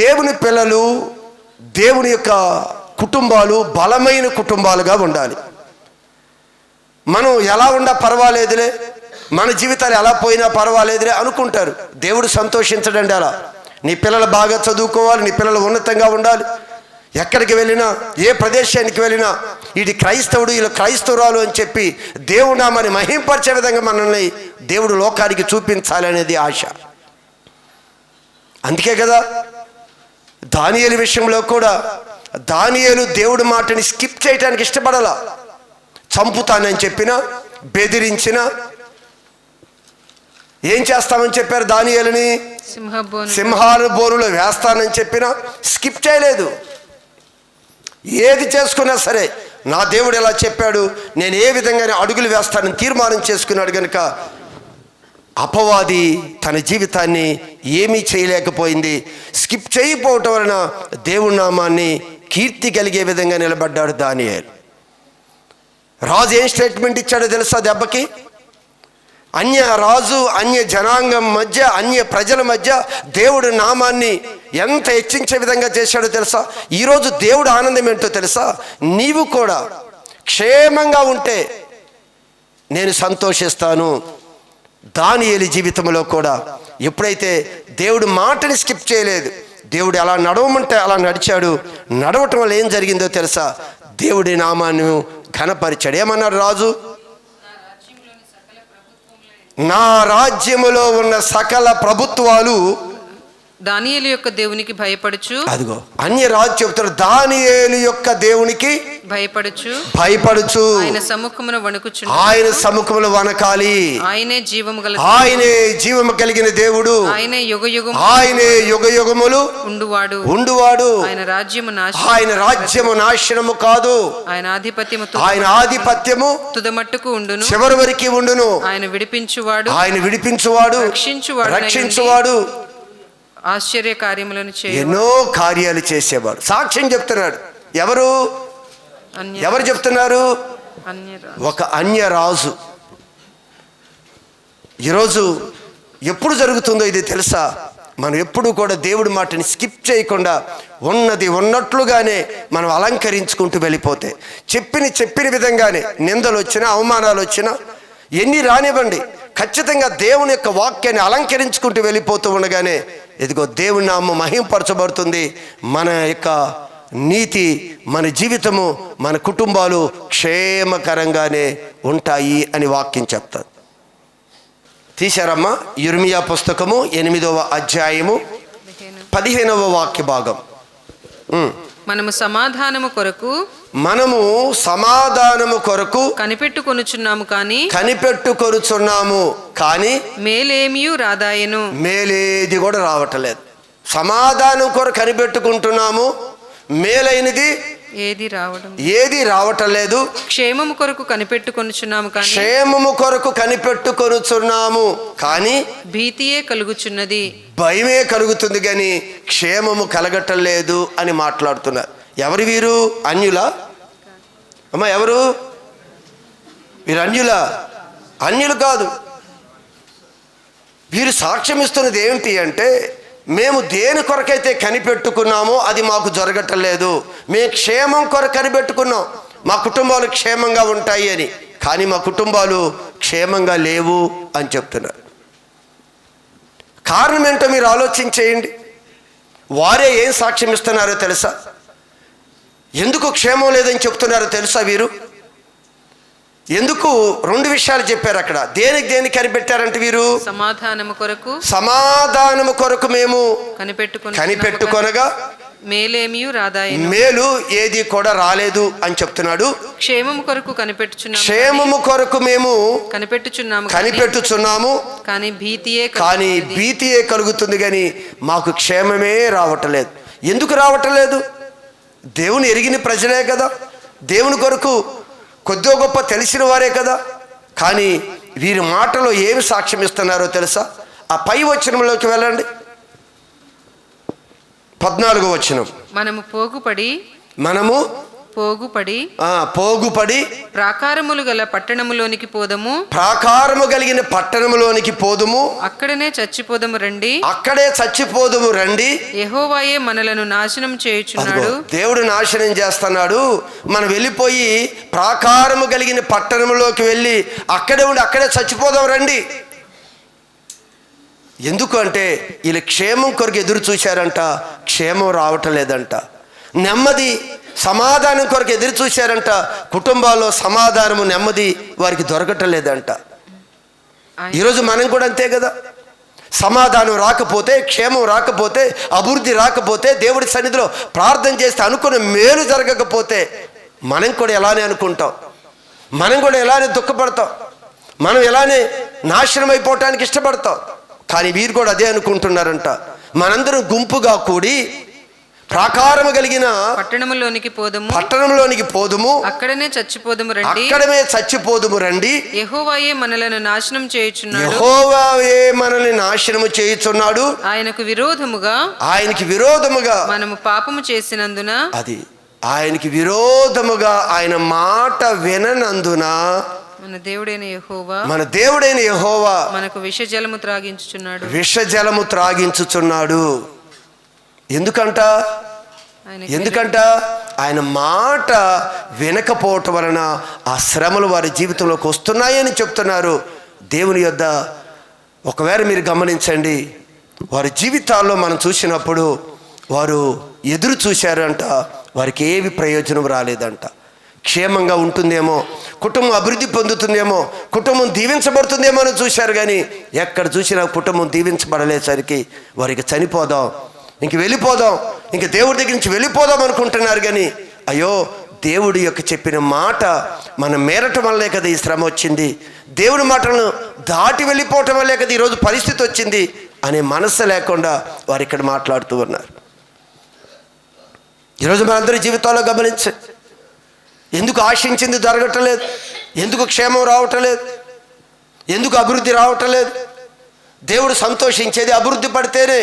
దేవుని పిల్లలు, దేవుని యొక్క కుటుంబాలు బలమైన కుటుంబాలుగా ఉండాలి. మనం ఎలా ఉన్నా పర్వాలేదులే, మన జీవితాలు ఎలా పోయినా పర్వాలేదులే అనుకుంటారు. దేవుడు సంతోషించడండి అలా. నీ పిల్లలు బాగా చదువుకోవాలి, నీ పిల్లలు ఉన్నతంగా ఉండాలి. ఎక్కడికి వెళ్ళినా, ఏ ప్రదేశానికి వెళ్ళినా ఇది క్రైస్తవుడు, ఇలా క్రైస్తవురాలు అని చెప్పి దేవుడు నామని మహింపరిచే విధంగా మనల్ని దేవుడు లోకానికి చూపించాలి అనేది ఆశ. అందుకే కదా దానియేలు విషయంలో కూడా దానియేలు దేవుడి మాటని స్కిప్ చేయడానికి ఇష్టపడాల. చంపుతానని చెప్పినా, బెదిరించిన, ఏం చేస్తామని చెప్పారు దానియేలుని? సింహాల బోనులో వేస్తానని చెప్పినా స్కిప్ చేయలేదు. ఏది చేసుకున్నా సరే నా దేవుడు ఎలా చెప్పాడు, నేను ఏ విధంగానే అడుగులు వేస్తానని తీర్మానం చేసుకున్నాడు కనుక అపవాది తన జీవితాన్ని ఏమీ చేయలేకపోయింది. స్కిప్ చేయకపోవటం వలన దేవుడి నామాన్ని కీర్తి కలిగే విధంగా నిలబడ్డాడు దానియేలు. రాజు ఏం స్టేట్మెంట్ ఇచ్చాడో తెలుసా? దెబ్బకి అన్య రాజు, అన్య జనాంగం మధ్య, అన్య ప్రజల మధ్య దేవుడి నామాన్ని ఎంత హెచ్చించే విధంగా చేశాడో తెలుసా? ఈరోజు దేవుడు ఆనందం ఏంటో తెలుసా? నీవు కూడా క్షేమంగా ఉంటే నేను సంతోషిస్తాను. దానియేలు జీవితంలో కూడా ఎప్పుడైతే దేవుడు మాటని స్కిప్ చేయలేదు, దేవుడు ఎలా నడవమంటే అలా నడిచాడు. నడవటం వల్ల ఏం జరిగిందో తెలుసా? దేవుడి నామాన్ని ఘనపరిచాడు. ఏమన్నాడు రాజు? నా రాజ్యములో ఉన్న సకల ప్రభుత్వాలు దానియేలు యొక్క దేవునికి భయపడుచు. అదిగో అన్య రాజు చెప్తాడు, దానియేలు యొక్క దేవునికి భయపడుచు ఆయన సముఖమున వణుకుచు. ఆయన సముఖములో వనకాలి. ఆయనే జీవము కలిగిన దేవుడు. ఆయనే యుగ యుగములు ఉండువాడు. ఆయన రాజ్యము నాశనము కాదు. ఆయన ఆధిపత్యము తుదమట్టుకు ఉండును, చివరి వరకు ఉండును. ఆయన విడిపించువాడు, రక్షించువాడు. ఆశ్చర్య కార్యములను ఎన్నో కార్యాలు చేసేవాడు. సాక్ష్యం చెప్తున్నాడు. ఎవరు చెప్తున్నారు? ఒక అన్య రాజు. ఈరోజు ఎప్పుడు జరుగుతుందో ఇది తెలుసా? మనం ఎప్పుడు కూడా దేవుడి మాటని స్కిప్ చేయకుండా ఉన్నది ఉన్నట్లుగానే మనం అలంకరించుకుంటూ వెళ్ళిపోతే, చెప్పిన విధంగానే నిందలు వచ్చినా, అవమానాలు వచ్చినా, ఎన్ని రానివ్వండి, ఖచ్చితంగా దేవుని యొక్క వాక్యాన్ని అలంకరించుకుంటూ వెళ్ళిపోతూ ఉండగానే ఇదిగో దేవుని నామం మహింపరచబడుతుంది. మన యొక్క నీతి, మన జీవితము, మన కుటుంబాలు క్షేమకరంగానే ఉంటాయి అని వాక్యం చెప్తారు. తీశారమ్మా? యిర్మీయా పుస్తకము 8వ అధ్యాయము 15వ వాక్య భాగం. మనము సమాధానము కొరకు కనిపెట్టుకొనుచున్నాము కానీ మేలేమియు రాదాయను. మేలేది కూడా రావట్లేదు. సమాధానం కొరకు కనిపెట్టుకుంటున్నాము, మేలైనది ఏది రావటలేదు. క్షేమము కొరకు కనిపెట్టుకొనుచున్నాము కానీ భీతియే కలుగుచున్నది. భయమే కలుగుతుంది కానీ క్షేమము కలగటం లేదు అని మాట్లాడుతున్నారు. ఎవరు వీరు? అన్యులా? అమ్మా ఎవరు వీరు? అన్యులు కాదు. వీరు సాక్ష్యం ఇస్తున్నది ఏమిటి అంటే, మేము దేని కొరకైతే కనిపెట్టుకున్నామో అది మాకు జరగటం లేదు. మేము క్షేమం కొరకు కనిపెట్టుకున్నాం, మా కుటుంబాలు క్షేమంగా ఉంటాయి అని, కానీ మా కుటుంబాలు క్షేమంగా లేవు అని చెప్తున్నారు. కారణం ఏంటో మీరు ఆలోచించేయండి. వారే ఏం సాక్ష్యం ఇస్తున్నారో తెలుసా? ఎందుకు క్షేమం లేదని చెప్తున్నారో తెలుసా? వీరు ఎందుకు? 2 విషయాలు చెప్పారు అక్కడ. దేనికి కనిపెట్టారంటే వీరు సమాధానము కొరకు మేము కనిపెట్టుకొనగా మేలు ఏది కూడా రాలేదు అని చెప్తున్నాడు. క్షేమము కొరకు మేము కనిపెట్టుచున్నాము కానీ భీతియే కలుగుతుంది కానీ మాకు క్షేమమే రావట్లేదు. ఎందుకు రావట్లేదు? దేవుని ఎరిగిన ప్రజలే కదా, దేవుని కొరకు కొద్దో గొప్ప తెలిసిన వారే కదా. కానీ వీరి మాటలో ఏమి సాక్ష్యం ఇస్తున్నారో తెలుసా? ఆ పై వచనంలోకి వెళ్ళండి, 14వ వచనం. మనము పోగుపడి ప్రాకారములు గల పట్టణములోనికి పోదము. ప్రాకారము కలిగిన పట్టణములోనికి పోదుము. అక్కడే చచ్చిపోదుము రండి. యెహోవాయే మనలను నాశనం చేయుచున్నాడు. దేవుడు నాశనం చేస్తున్నాడు. మనం వెళ్ళిపోయి ప్రాకారము కలిగిన పట్టణములోకి వెళ్ళి అక్కడే చచ్చిపోదాం రండి. ఎందుకు అంటే వీళ్ళు క్షేమం కొరకు ఎదురు చూశారంట, క్షేమం రావటం లేదంట. నెమ్మది, సమాధానం కొరకు ఎదురు చూశారంట, కుటుంబాల్లో సమాధానము, నెమ్మది వారికి దొరకటం లేదంట. ఈరోజు మనం కూడా అంతే కదా. సమాధానం రాకపోతే, క్షేమం రాకపోతే, అభివృద్ధి రాకపోతే, దేవుడి సన్నిధిలో ప్రార్థన చేస్తే అనుకున్న మేలు జరగకపోతే మనం కూడా ఎలానే అనుకుంటాం, మనం కూడా ఎలానే దుఃఖపడతాం, మనం ఎలానే నాశనం అయిపోవటానికి ఇష్టపడతాం. కానీ వీరు కూడా అదే అనుకుంటున్నారంట. మనందరం గుంపుగా కూడి ప్రాకారము కలిగిన పట్టణంలోనికి పోదుము, అక్కడనే చచ్చిపోదుము రండి, అక్కడమే చచ్చిపోదుము రండి. యెహోవాయే మనలను నాశనం చేయుచున్నాడు, యెహోవాయే మనల్ని నాశనము చేయుచున్నాడు. ఆయనకి విరోధముగా మనము పాపము చేసినందున, అది ఆయనకి విరోధముగా ఆయన మాట విననందున మన దేవుడైన యెహోవా మనకు విషజలము త్రాగించుచున్నాడు. ఎందుకంట ఆయన మాట వినకపోవటం వలన ఆ శ్రమలు వారి జీవితంలోకి వస్తున్నాయని చెప్తున్నారు. దేవుని యొద్ద ఒకవేళ మీరు గమనించండి, వారి జీవితాల్లో మనం చూసినప్పుడు వారు ఎదురు చూశారంట, వారికి ఏవి ప్రయోజనం రాలేదంట. క్షేమంగా ఉంటుందేమో, కుటుంబం అభివృద్ధి పొందుతుందేమో, కుటుంబం దీవించబడుతుందేమో అని చూశారు. కానీ ఎక్కడ చూసినా కుటుంబం దీవించబడలేసరికి వారికి చనిపోదాం, ఇంక వెళ్ళిపోదాం, ఇంక దేవుడి దగ్గర నుంచి వెళ్ళిపోదాం అనుకుంటున్నారు. కానీ అయ్యో, దేవుడి యొక్క చెప్పిన మాట మనం మేరటం వల్లే కదా ఈ శ్రమ వచ్చింది, దేవుడి మాటలను దాటి వెళ్ళిపోవటం వల్లే కదా ఈరోజు పరిస్థితి వచ్చింది అనే మనస్సు లేకుండా వారు ఇక్కడ మాట్లాడుతూ ఉన్నారు. ఈరోజు మనందరి జీవితాల్లో గమనించండి, ఎందుకు ఆశించింది జరగటం లేదు, ఎందుకు క్షేమం రావటం లేదు, ఎందుకు అభివృద్ధి రావటం లేదు. దేవుడు సంతోషించేది అభివృద్ధి పడితేనే,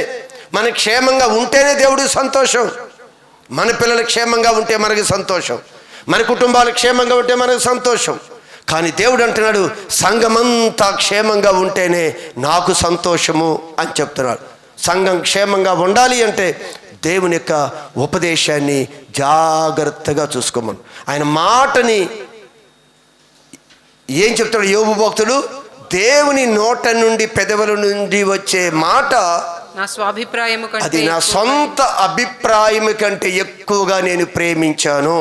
మన క్షేమంగా ఉంటేనే దేవుడికి సంతోషం. మన పిల్లలు క్షేమంగా ఉంటే మనకి సంతోషం, మన కుటుంబాలు క్షేమంగా ఉంటే మనకు సంతోషం. కానీ దేవుడు అంటున్నాడు, సంఘమంతా క్షేమంగా ఉంటేనే నాకు సంతోషము అని చెప్తున్నాడు. సంఘం క్షేమంగా ఉండాలి అంటే దేవుని యొక్క ఉపదేశాన్ని జాగ్రత్తగా చూసుకోమను. ఆయన మాటని ఏం చెప్తాడు యోబు భక్తుడు, దేవుని నోట నుండి పెదవుల నుండి వచ్చే మాట అది నా సొంత అభిప్రాయం కంటే ఎక్కువగా నేను ప్రేమించాను.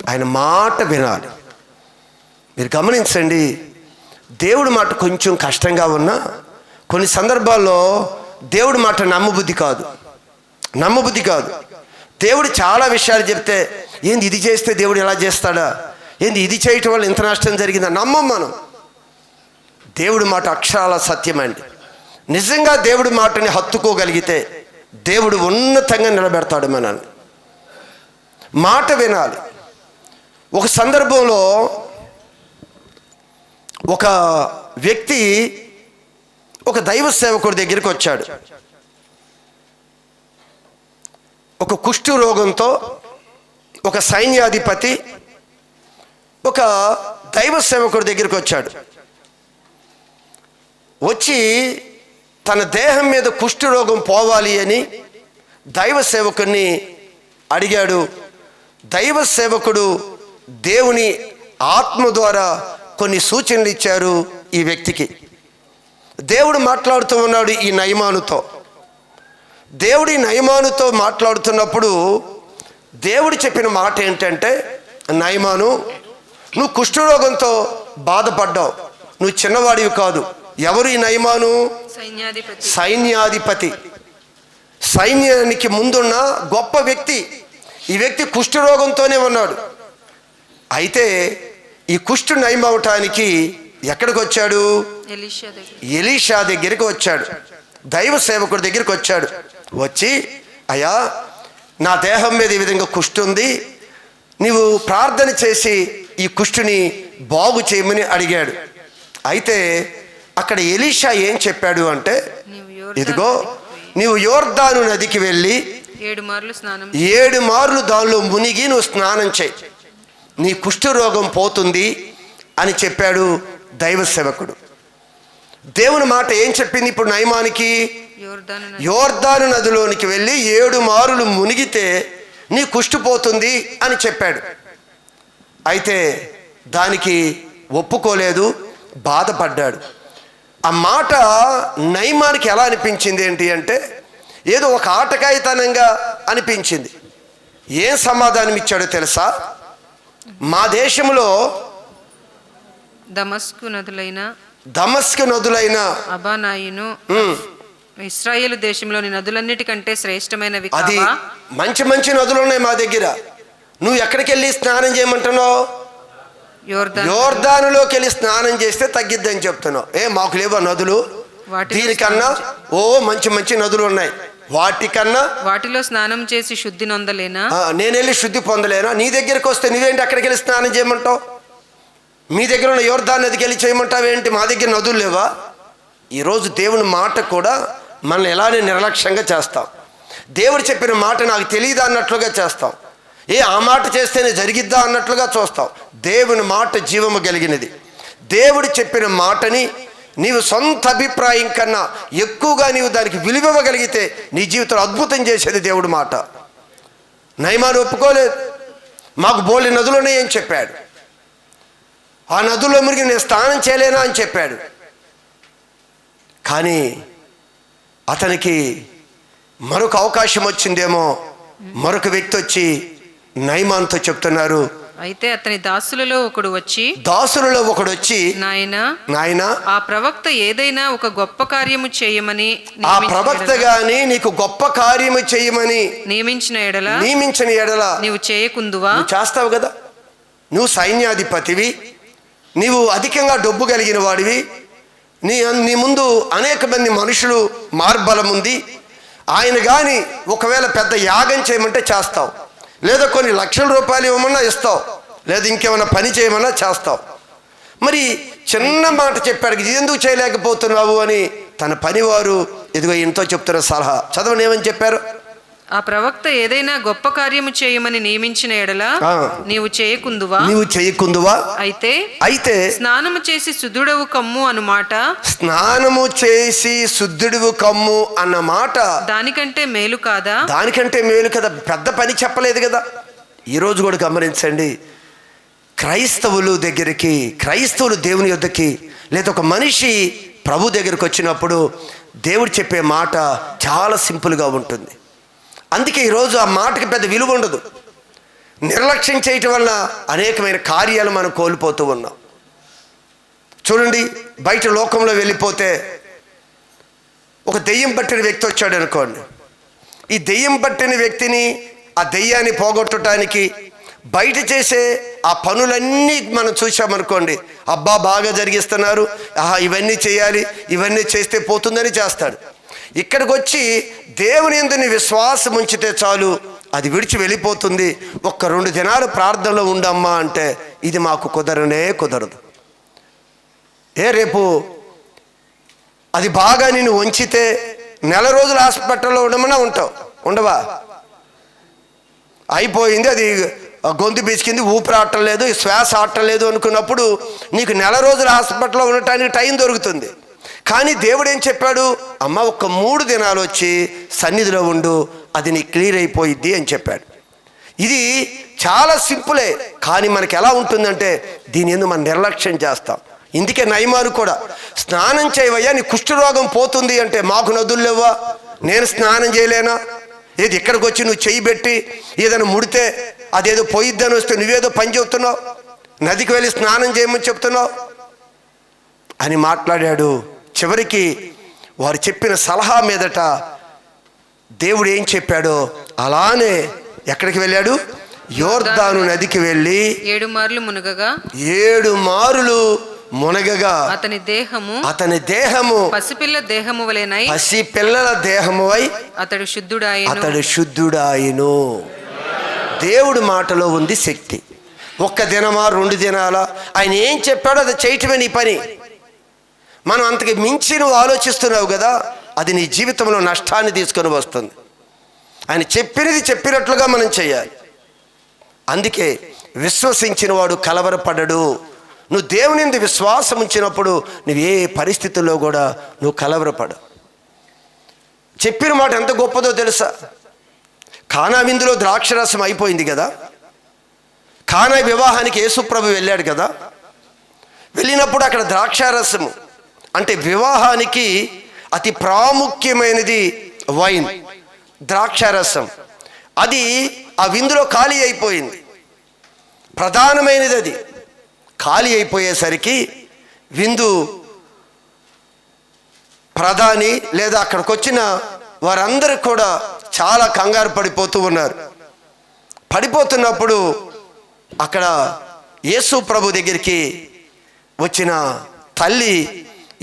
ఆయన మాట వినాలి. మీరు గమనించండి, దేవుడి మాట కొంచెం కష్టంగా ఉన్నా కొన్ని సందర్భాల్లో దేవుడి మాట నమ్మబుద్ధి కాదు. దేవుడు చాలా విషయాలు చెప్తే, ఏంది ఇది చేస్తే దేవుడు ఎలా చేస్తాడా, ఏంది ఇది చేయటం వల్ల ఇంత నష్టం జరిగిందా నమ్మం మనం. దేవుడి మాట అక్షరాల సత్యమండి. నిజంగా దేవుడి మాటని హత్తుకోగలిగితే దేవుడు ఉన్నతంగా నిలబెడతాడు మనల్ని. మాట వినాలి. ఒక సందర్భంలో ఒక వ్యక్తి ఒక దైవ సేవకుడి దగ్గరికి వచ్చాడు. ఒక కుష్టు రోగంతో ఒక సైన్యాధిపతి ఒక దైవ సేవకుడి దగ్గరికి వచ్చాడు. వచ్చి తన దేహం మీద కుష్టు రోగం పోవాలి అని దైవ సేవకుడిని అడిగాడు. దైవ సేవకుడు దేవుని ఆత్మ ద్వారా కొన్ని సూచనలు ఇచ్చారు ఈ వ్యక్తికి. దేవుడు మాట్లాడుతూ ఉన్నాడు ఈ నయమానుతో. దేవుడి నయమానుతో మాట్లాడుతున్నప్పుడు దేవుడు చెప్పిన మాట ఏంటంటే, నయమాను, నువ్వు కుష్ఠరోగంతో బాధపడ్డావు, నువ్వు చిన్నవాడివి కాదు. ఎవరు ఈ నయమాను? సైన్యాధిపతి, సైన్యానికి ముందున్న గొప్ప వ్యక్తి. ఈ వ్యక్తి కుష్ఠరోగంతోనే ఉన్నాడు. అయితే ఈ కుష్ఠు నయమవటానికి ఎక్కడికి వచ్చాడు? ఎలీషా దగ్గరికి వచ్చాడు. దైవ సేవకుడి దగ్గరికి వచ్చాడు. వచ్చి, అయ్యా, నా దేహం మీద ఈ విధంగా కుష్టు ఉంది, నీవు ప్రార్థన చేసి ఈ కుష్టుని బాగు చేయమని అడిగాడు. అయితే అక్కడ ఎలీషా ఏం చెప్పాడు అంటే, ఇదిగో నీవు యోర్దాను నదికి వెళ్ళి 7 మార్లు దానిలో మునిగి నువ్వు స్నానం చేయి, నీ కుష్టు రోగం పోతుంది అని చెప్పాడు దైవ సేవకుడు. దేవుని మాట ఏం చెప్పింది ఇప్పుడు నయమానికి? యోర్దాను నదిలోనికి వెళ్ళి 7 మారులు మునిగితే నీ కుష్టు పోతుంది అని చెప్పాడు. అయితే దానికి ఒప్పుకోలేదు, బాధపడ్డాడు. ఆ మాట నయమానికి ఎలా అనిపించింది ఏంటి అంటే, ఏదో ఒక ఆటకాయితనంగా అనిపించింది. ఏం సమాధానం ఇచ్చాడో తెలుసా? మా దేశంలో దమస్కు నదులైన దమస్కు నదులైన అబానాయిను ఇశ్రాయేలు దేశంలోని నదులన్నిటికంటే శ్రేష్టమైనవి అది కావా? మంచి మంచి నదులు ఉన్నాయి మా దగ్గర. నువ్వు ఎక్కడికి వెళ్ళి స్నానం చేయమంటున్నావు? యోర్దానులోకి వెళ్ళి స్నానం చేస్తే తగ్గిద్దని చెప్తున్నావు. మాకు లేవా నదులు? దీనికన్నా మంచి మంచి నదులు ఉన్నాయి. వాటిలో స్నానం చేసి శుద్ధి నొందలేనా? నేను వెళ్ళి శుద్ధి పొందలేనా? నీ దగ్గరికి వస్తే నువ్వేంటి అక్కడికి వెళ్ళి స్నానం చేయమంటావు? మీ దగ్గర ఉన్న యోర్దాన్ నదికి వెళ్ళి చేయమంటావేంటి? మా దగ్గర నదులు లేవా? ఈరోజు దేవుని మాట కూడా మనల్ని ఎలానే నిర్లక్ష్యంగా చేస్తాం. దేవుడు చెప్పిన మాట నాకు తెలియదా అన్నట్లుగా చేస్తాం. ఆ మాట చేస్తేనే జరిగిద్దా అన్నట్లుగా చూస్తాం. దేవుని మాట జీవము కలిగినది. దేవుడు చెప్పిన మాటని నీవు సొంత అభిప్రాయం కన్నా ఎక్కువగా నీవు దానికి విలువివ్వగలిగితే నీ జీవితంలో అద్భుతం చేసేది దేవుడి మాట. నయమాను ఒప్పుకోలేదు. మాకు బోల్డి నదులు ఉన్నాయని చెప్పాడు. ఆ నదుల్లో మునిగి నేను స్నానం చేయలేనా అని చెప్పాడు. కానీ అతనికి మరొక అవకాశం వచ్చిందేమో. మరొక వ్యక్తి వచ్చి నయమాన్తో చెప్తున్నారు, అయితే అతని దాసులలో ఒకడు వచ్చి నాయనా ఆ ప్రవక్త ఏదైనా ఒక గొప్ప కార్యము చేయమని ఆ ప్రవక్త గాని నీకు గొప్ప కార్యము చేయమని నియమించిన ఎడల నీవు చేయకుందువా? చేస్తావు కదా. నువ్వు సైన్యాధిపతివి, నీవు అధికంగా డబ్బు కలిగిన వాడివి, నీ ముందు అనేక మంది మనుషులు మార్బలం ఉంది. ఆయన కానీ ఒకవేళ పెద్ద యాగం చేయమంటే చేస్తావు, లేదా కొన్ని లక్షల రూపాయలు ఇవ్వమన్నా ఇస్తావు, లేదా ఇంకేమైనా పని చేయమన్నా చేస్తావు. మరి చిన్న మాట చెప్పాడు, ఇది ఎందుకు చేయలేకపోతున్నావు అని తన పనివారు ఇదిగో ఇంతో చెప్తున్న సలహా చదవని ఏమని చెప్పారు? ఆ ప్రవక్త ఏదైనా గొప్ప కార్యము చేయమని నియమించిన ఎడల నీవు చేయకుందువా? అయితే స్నానము చేసి శుద్ధుడవు కమ్ము అన్నమాట. స్నానము చేసి శుద్ధుడువు కమ్ము అన్న మాట దానికంటే మేలు కాదా? దానికంటే మేలు కదా. పెద్ద పని చెప్పలేదు కదా. ఈరోజు కూడా గమనించండి, క్రైస్తవులు దేవుని యొద్దకి లేదా ఒక మనిషి ప్రభు దగ్గరికి వచ్చినప్పుడు దేవుడు చెప్పే మాట చాలా సింపుల్గా ఉంటుంది. అందుకే ఈరోజు ఆ మాటకి పెద్ద విలువ ఉండదు. నిర్లక్ష్యం చేయటం వల్ల అనేకమైన కార్యాలు మనం కోల్పోతూ ఉన్నాం. చూడండి, బయట లోకంలో వెళ్ళిపోతే ఒక దెయ్యం పట్టిన వ్యక్తి వచ్చాడు అనుకోండి. ఈ దెయ్యం పట్టిన వ్యక్తిని, ఆ దెయ్యాన్ని పోగొట్టడానికి బయట చేసే ఆ పనులన్నీ మనం చూసామనుకోండి, అబ్బా బాగా జరిగిస్తున్నారు, ఇవన్నీ చేయాలి, ఇవన్నీ చేస్తే పోతుందని చేస్తాడు. ఇక్కడికి వచ్చి దేవుని యందు నీ విశ్వాసం ఉంచితే చాలు, అది విడిచి వెళ్ళిపోతుంది. 1-2 దినాలు ప్రార్థనలో ఉండమ్మా అంటే ఇది మాకు కుదరదు. రేపు అది బాగా నేను ఉంచితే నెల రోజులు హాస్పిటల్లో ఉండమన్నా ఉండవా? అయిపోయింది, అది గొంతు పిసికింది, ఊపిరి ఆడటలేదు, శ్వాస ఆడటలేదు అనుకున్నప్పుడు నీకు నెల రోజులు హాస్పిటల్లో ఉండటానికి టైం దొరుకుతుంది. కానీ దేవుడు ఏం చెప్పాడు? అమ్మ 3 దినాలు వచ్చి సన్నిధిలో ఉండు, అది నీ క్లియర్ అయిపోయిద్ది అని చెప్పాడు. ఇది చాలా సింపులే, కానీ మనకి ఎలా ఉంటుందంటే దీని ఎందుకు మనం నిర్లక్ష్యం చేస్తాం. ఇందుకే నయమాను కూడా స్నానం చేయవయ్యా నీ కుష్ఠరోగం పోతుంది అంటే, మాకు నదులు లేవా, నేను స్నానం చేయలేనా? ఏది ఇక్కడికి వచ్చి నువ్వు చెయ్యి పెట్టి ఏదైనా ముడితే అదేదో పోయిద్దని వస్తే నువ్వేదో పని చెప్తున్నావు, నదికి వెళ్ళి స్నానం చేయమని చెప్తున్నావు అని మాట్లాడాడు. చివరికి వారు చెప్పిన సలహా మీదట దేవుడు ఏం చెప్పాడో అలానే ఎక్కడికి వెళ్ళాడు? యోర్దాను నదికి వెళ్ళి 7 మార్లు మునగగా అతని దేహము పసిపిల్లల దేహమువై అతడు శుద్ధుడాయెను. దేవుడి మాటలో ఉంది శక్తి. 1 దినమా 2 దినాలా ఆయన ఏం చెప్పాడో అది చేయటమే నీ పని. మనం అంతకి మించి నువ్వు ఆలోచిస్తున్నావు కదా, అది నీ జీవితంలో నష్టాన్ని తీసుకొని వస్తుంది. ఆయన చెప్పినట్లుగా మనం చేయాలి. అందుకే విశ్వసించిన వాడు కలవరపడడు. నువ్వు దేవుని యందు విశ్వాసం ఉంచినప్పుడు నువ్వు ఏ పరిస్థితుల్లో కూడా నువ్వు కలవరపడు. చెప్పిన మాట ఎంత గొప్పదో తెలుసా? కానా విందులో ద్రాక్షరసం అయిపోయింది కదా, కానా వివాహానికి యేసుప్రభు వెళ్ళాడు కదా, వెళ్ళినప్పుడు అక్కడ ద్రాక్షారసము అంటే వివాహానికి అతి ప్రాముఖ్యమైనది వైన్, ద్రాక్షారసం. అది ఆ విందులో ఖాళీ అయిపోయింది. ప్రధానమైనది అది ఖాళీ అయిపోయేసరికి విందు ప్రధాని లేదా అక్కడికి వచ్చిన వారందరూ కూడా చాలా కంగారు పడిపోతూ ఉన్నారు. పడిపోతున్నప్పుడు అక్కడ యేసు ప్రభు దగ్గరికి వచ్చిన తల్లి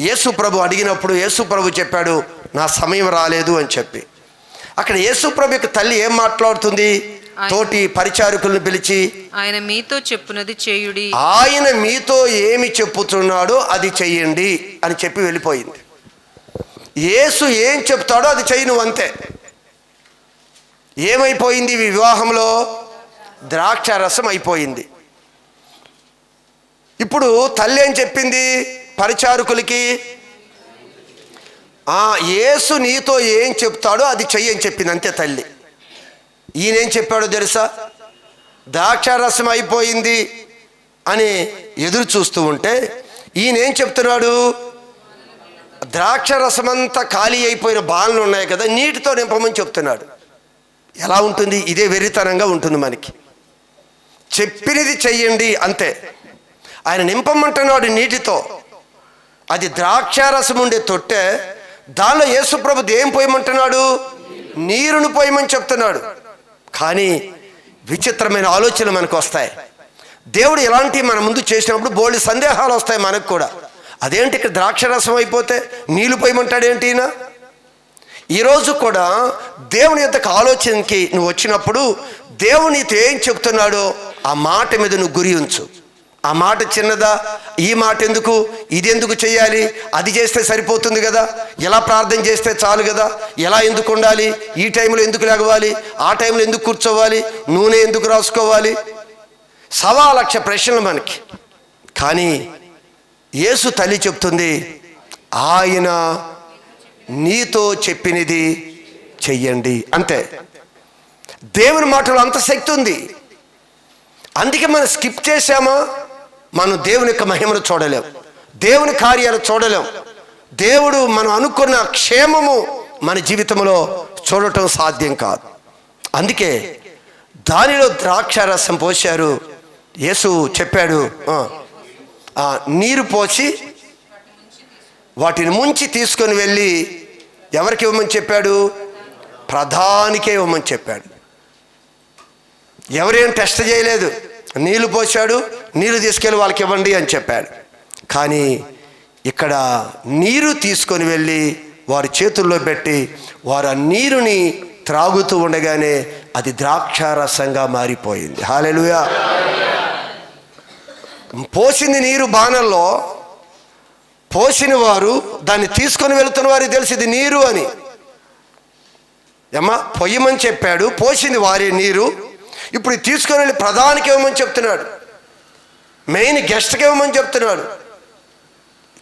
యేసు ప్రభు అడిగినప్పుడు యేసు ప్రభు చెప్పాడు, నా సమయం రాలేదు అని చెప్పి. అక్కడ యేసు ప్రభు యొక్క తల్లి ఏం మాట్లాడుతుంది? తోటి పరిచారకులను పిలిచి, ఆయన మీతో చెప్పునది చేయుడి, ఆయన మీతో ఏమి చెప్పుతున్నాడో అది చెయ్యండి అని చెప్పి వెళ్ళిపోయింది. యేసు ఏం చెప్తాడో అది చెయ్యి నువ్వు, అంతే. ఏమైపోయింది? వివాహంలో ద్రాక్షారసం అయిపోయింది. ఇప్పుడు తల్లి ఏం చెప్పింది పరిచారకులకి? యేసు నీతో ఏం చెప్తాడో అది చెయ్యి అని చెప్పింది, అంతే తల్లి. ఈయనేం చెప్పాడో తెలుసా? ద్రాక్షారసం అయిపోయింది అని ఎదురు చూస్తూ ఉంటే ఈయనేం చెప్తున్నాడు? ద్రాక్షారసం అంతా ఖాళీ అయిపోయిన బాణలు ఉన్నాయి కదా, నీటితో నింపమని చెప్తున్నాడు. ఎలా ఉంటుంది? ఇదే వెర్రితనంగా ఉంటుంది మనకి. చెప్పినది చెయ్యండి అంతే. ఆయన నింపమంటున్నాడు నీటితో. అది ద్రాక్షారసం ఉండే తొట్టె, దానిలో యేసుప్రభు ఏం పోయమంటున్నాడు? నీరును పోయమని చెప్తున్నాడు. కానీ విచిత్రమైన ఆలోచనలు మనకు వస్తాయి. దేవుడు ఎలాంటి మన ముందు చేసినప్పుడు బోల్డ్ సందేహాలు వస్తాయి మనకు కూడా. అదేంటి ఇక్కడ ద్రాక్షారసం అయిపోతే నీళ్లు పోయమంటాడు ఏంటి? ఈరోజు కూడా దేవుని యొక్క ఆలోచనకి నువ్వు వచ్చినప్పుడు దేవుడు నీతో ఏం చెప్తున్నాడో ఆ మాట మీద నువ్వు గురి ఉంచు. ఆ మాట చిన్నదా? ఈ మాట ఎందుకు? ఇది ఎందుకు చేయాలి? అది చేస్తే సరిపోతుంది కదా, ఎలా ప్రార్థన చేస్తే చాలు కదా, ఎలా ఎందుకు ఉండాలి, ఈ టైంలో ఎందుకు లేవాలి, ఆ టైంలో ఎందుకు కూర్చోవాలి, నూనె ఎందుకు రాసుకోవాలి, 1,00,000 ప్రశ్నలు మనకి. కానీ యేసు తల్లి చెప్తుంది, ఆయన నీతో చెప్పినది చెయ్యండి అంతే. దేవుని మాటలో అంత శక్తి ఉంది. అందుకే మనం స్కిప్ చేసామా, మనం దేవుని యొక్క మహిమను చూడలేం, దేవుని కార్యాలు చూడలేం, దేవుడు మనం అనుకున్న క్షేమము మన జీవితంలో చూడటం సాధ్యం కాదు. అందుకే దానిలో ద్రాక్షారసం పోశారు. యేసు చెప్పాడు, నీరు పోసి వాటిని ముంచి తీసుకొని వెళ్ళి ఎవరికి ఇవ్వమని చెప్పాడు? ప్రధానికే ఇవ్వమని చెప్పాడు. ఎవరేం టెస్ట్ చేయలేదు. నీళ్లు పోశాడు, నీరు తీసుకెళ్ళి వాళ్ళకి ఇవ్వండి అని చెప్పాడు. కానీ ఇక్కడ నీరు తీసుకొని వెళ్ళి వారి చేతుల్లో పెట్టి వారు ఆ నీరుని త్రాగుతూ ఉండగానే అది ద్రాక్షారసంగా మారిపోయింది. హల్లెలూయా. పోసింది నీరు బాణల్లో, పోసిన వారు దాన్ని తీసుకొని వెళుతున్న వారికి తెలిసింది నీరు అని. ఏమ్మా పొయ్యమని చెప్పాడు, పోసింది వారి నీరు. ఇప్పుడు తీసుకొని వెళ్ళి ప్రధానికి ఇవ్వమని చెప్తున్నాడు, మెయిన్ గెస్ట్కి ఇవ్వమని చెప్తున్నాడు.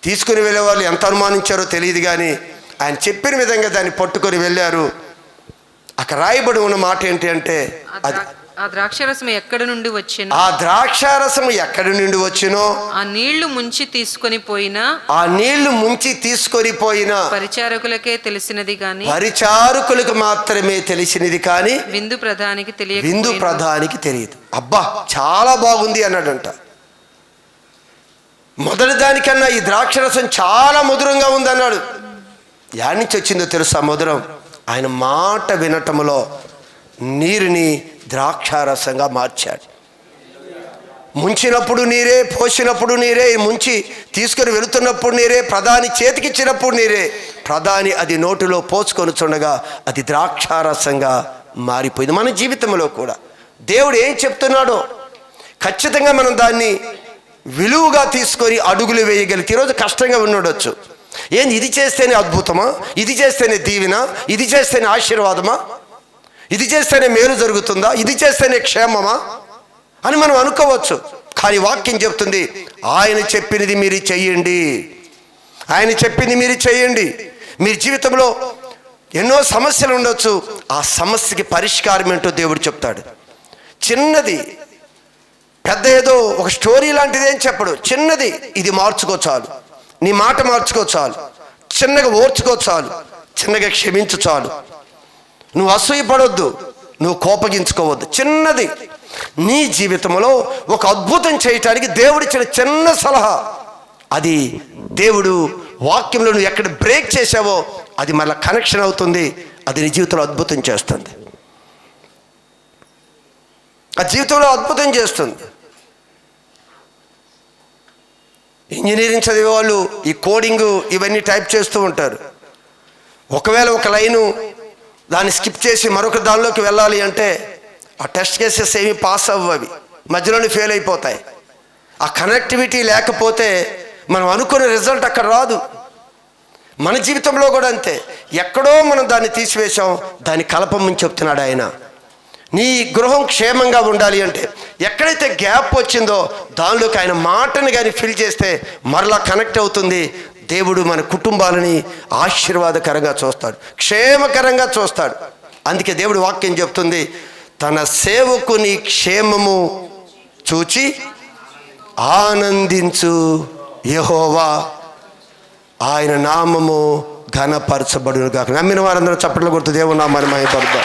తీసుకుని వెళ్ళే వాళ్ళు ఎంత అనుమానించారో తెలియదు, కానీ ఆయన చెప్పిన విధంగా దాన్ని పట్టుకొని వెళ్ళారు. అక్కడ రాయబడి ఉన్న మాట ఏంటి అంటే, ఆ ద్రాక్షారసం ఎక్కడి నుండి వచ్చినో, ఆ ద్రాక్షారసం ఎక్కడి నుండి వచ్చినో, ఆ నీళ్లు ముంచి తీసుకొని పోయినా, ఆ నీళ్లు ముంచి తీసుకొని పోయినా పరిచారకులకే తెలిసినది గాని, పరిచారకులకు మాత్రమే తెలిసినది కానీ విందు ప్రధానికి తెలియదు, విందు ప్రధానికి తెలియదు. అబ్బా చాలా బాగుంది అన్నాడంట. మొదటి దానికన్నా ఈ ద్రాక్షరసం చాలా మధురంగా ఉంది అన్నాడు. యాడ్ నుంచి వచ్చిందో తెలుసా మధురం? ఆయన మాట వినటంలో నీరుని ద్రాక్షారసంగా మార్చాడు. ముంచినప్పుడు నీరే, పోసినప్పుడు నీరే, ముంచి తీసుకొని వెళుతున్నప్పుడు నీరే, ప్రధాని చేతికిచ్చినప్పుడు నీరే. ప్రధాని అది నోటిలో పోసుకొని చుండగా అది ద్రాక్షారసంగా మారిపోయింది. మన జీవితంలో కూడా దేవుడు ఏం చెప్తున్నాడో ఖచ్చితంగా మనం దాన్ని విలువగా తీసుకొని అడుగులు వేయగలిగితే. ఈరోజు కష్టంగా ఉండొచ్చు. ఏంది ఇది చేస్తేనే అద్భుతమా, ఇది చేస్తేనే దీవెన, ఇది చేస్తేనే ఆశీర్వాదమా, ఇది చేస్తేనే మేలు జరుగుతుందా, ఇది చేస్తేనే క్షేమమా అని మనం అనుకోవచ్చు. కానీ వాక్యం చెప్తుంది, ఆయన చెప్పినది మీరు చెయ్యండి, ఆయన చెప్పింది మీరు చెయ్యండి. మీ జీవితంలో ఎన్నో సమస్యలు ఉండొచ్చు, ఆ సమస్యకి పరిష్కారం ఏంటో దేవుడు చెప్తాడు. చిన్నది పెద్ద ఏదో ఒక స్టోరీ లాంటిది ఏం చెప్పడు, చిన్నది ఇది మార్చుకో చాలు, నీ మాట మార్చుకో చాలు, చిన్నగా ఓర్చుకో చాలు, చిన్నగా క్షమించు చాలు, నువ్వు అసూయపడొద్దు, నువ్వు కోపగించుకోవద్దు. చిన్నది నీ జీవితంలో ఒక అద్భుతం చేయటానికి దేవుడిచ్చిన చిన్న సలహా, అది దేవుడు వాక్యంలో నువ్వు ఎక్కడ బ్రేక్ చేసావో అది మళ్ళీ కనెక్షన్ అవుతుంది. అది నీ జీవితంలో అద్భుతం చేస్తుంది. ఆ జీవితంలో అద్భుతం చేస్తుంది. ఇంజనీరింగ్ చదివే వాళ్ళు ఈ కోడింగ్ ఇవన్నీ టైప్ చేస్తూ ఉంటారు. ఒకవేళ ఒక లైను దాన్ని స్కిప్ చేసి మరొక దానిలోకి వెళ్ళాలి అంటే ఆ టెస్ట్ కేసెస్ ఏమి పాస్ అవ్వవు, అవి మధ్యలోనే ఫెయిల్ అయిపోతాయి. ఆ కనెక్టివిటీ లేకపోతే మనం అనుకునే రిజల్ట్ అక్కడ రాదు. మన జీవితంలో కూడా అంతే. ఎక్కడో మనం దాన్ని తీసివేశాం, దాన్ని కలపమని చెప్తున్నాడు ఆయన. నీ గృహం క్షేమంగా ఉండాలి అంటే ఎక్కడైతే గ్యాప్ వచ్చిందో దానిలోకి ఆయన మాటను కానీ ఫిల్ చేస్తే మరలా కనెక్ట్ అవుతుంది. దేవుడు మన కుటుంబాలని ఆశీర్వాదకరంగా చూస్తాడు, క్షేమకరంగా చూస్తాడు. అందుకే దేవుడు వాక్యం చెప్తుంది, తన సేవకుని క్షేమము చూచి ఆనందించు యెహోవా ఆయన నామము ఘనపరచబడును గాక. నమ్మిన వారందరూ చప్పట్లు కొడుతూ దేవుని నామాన్ని మహిమపరుద్దాం.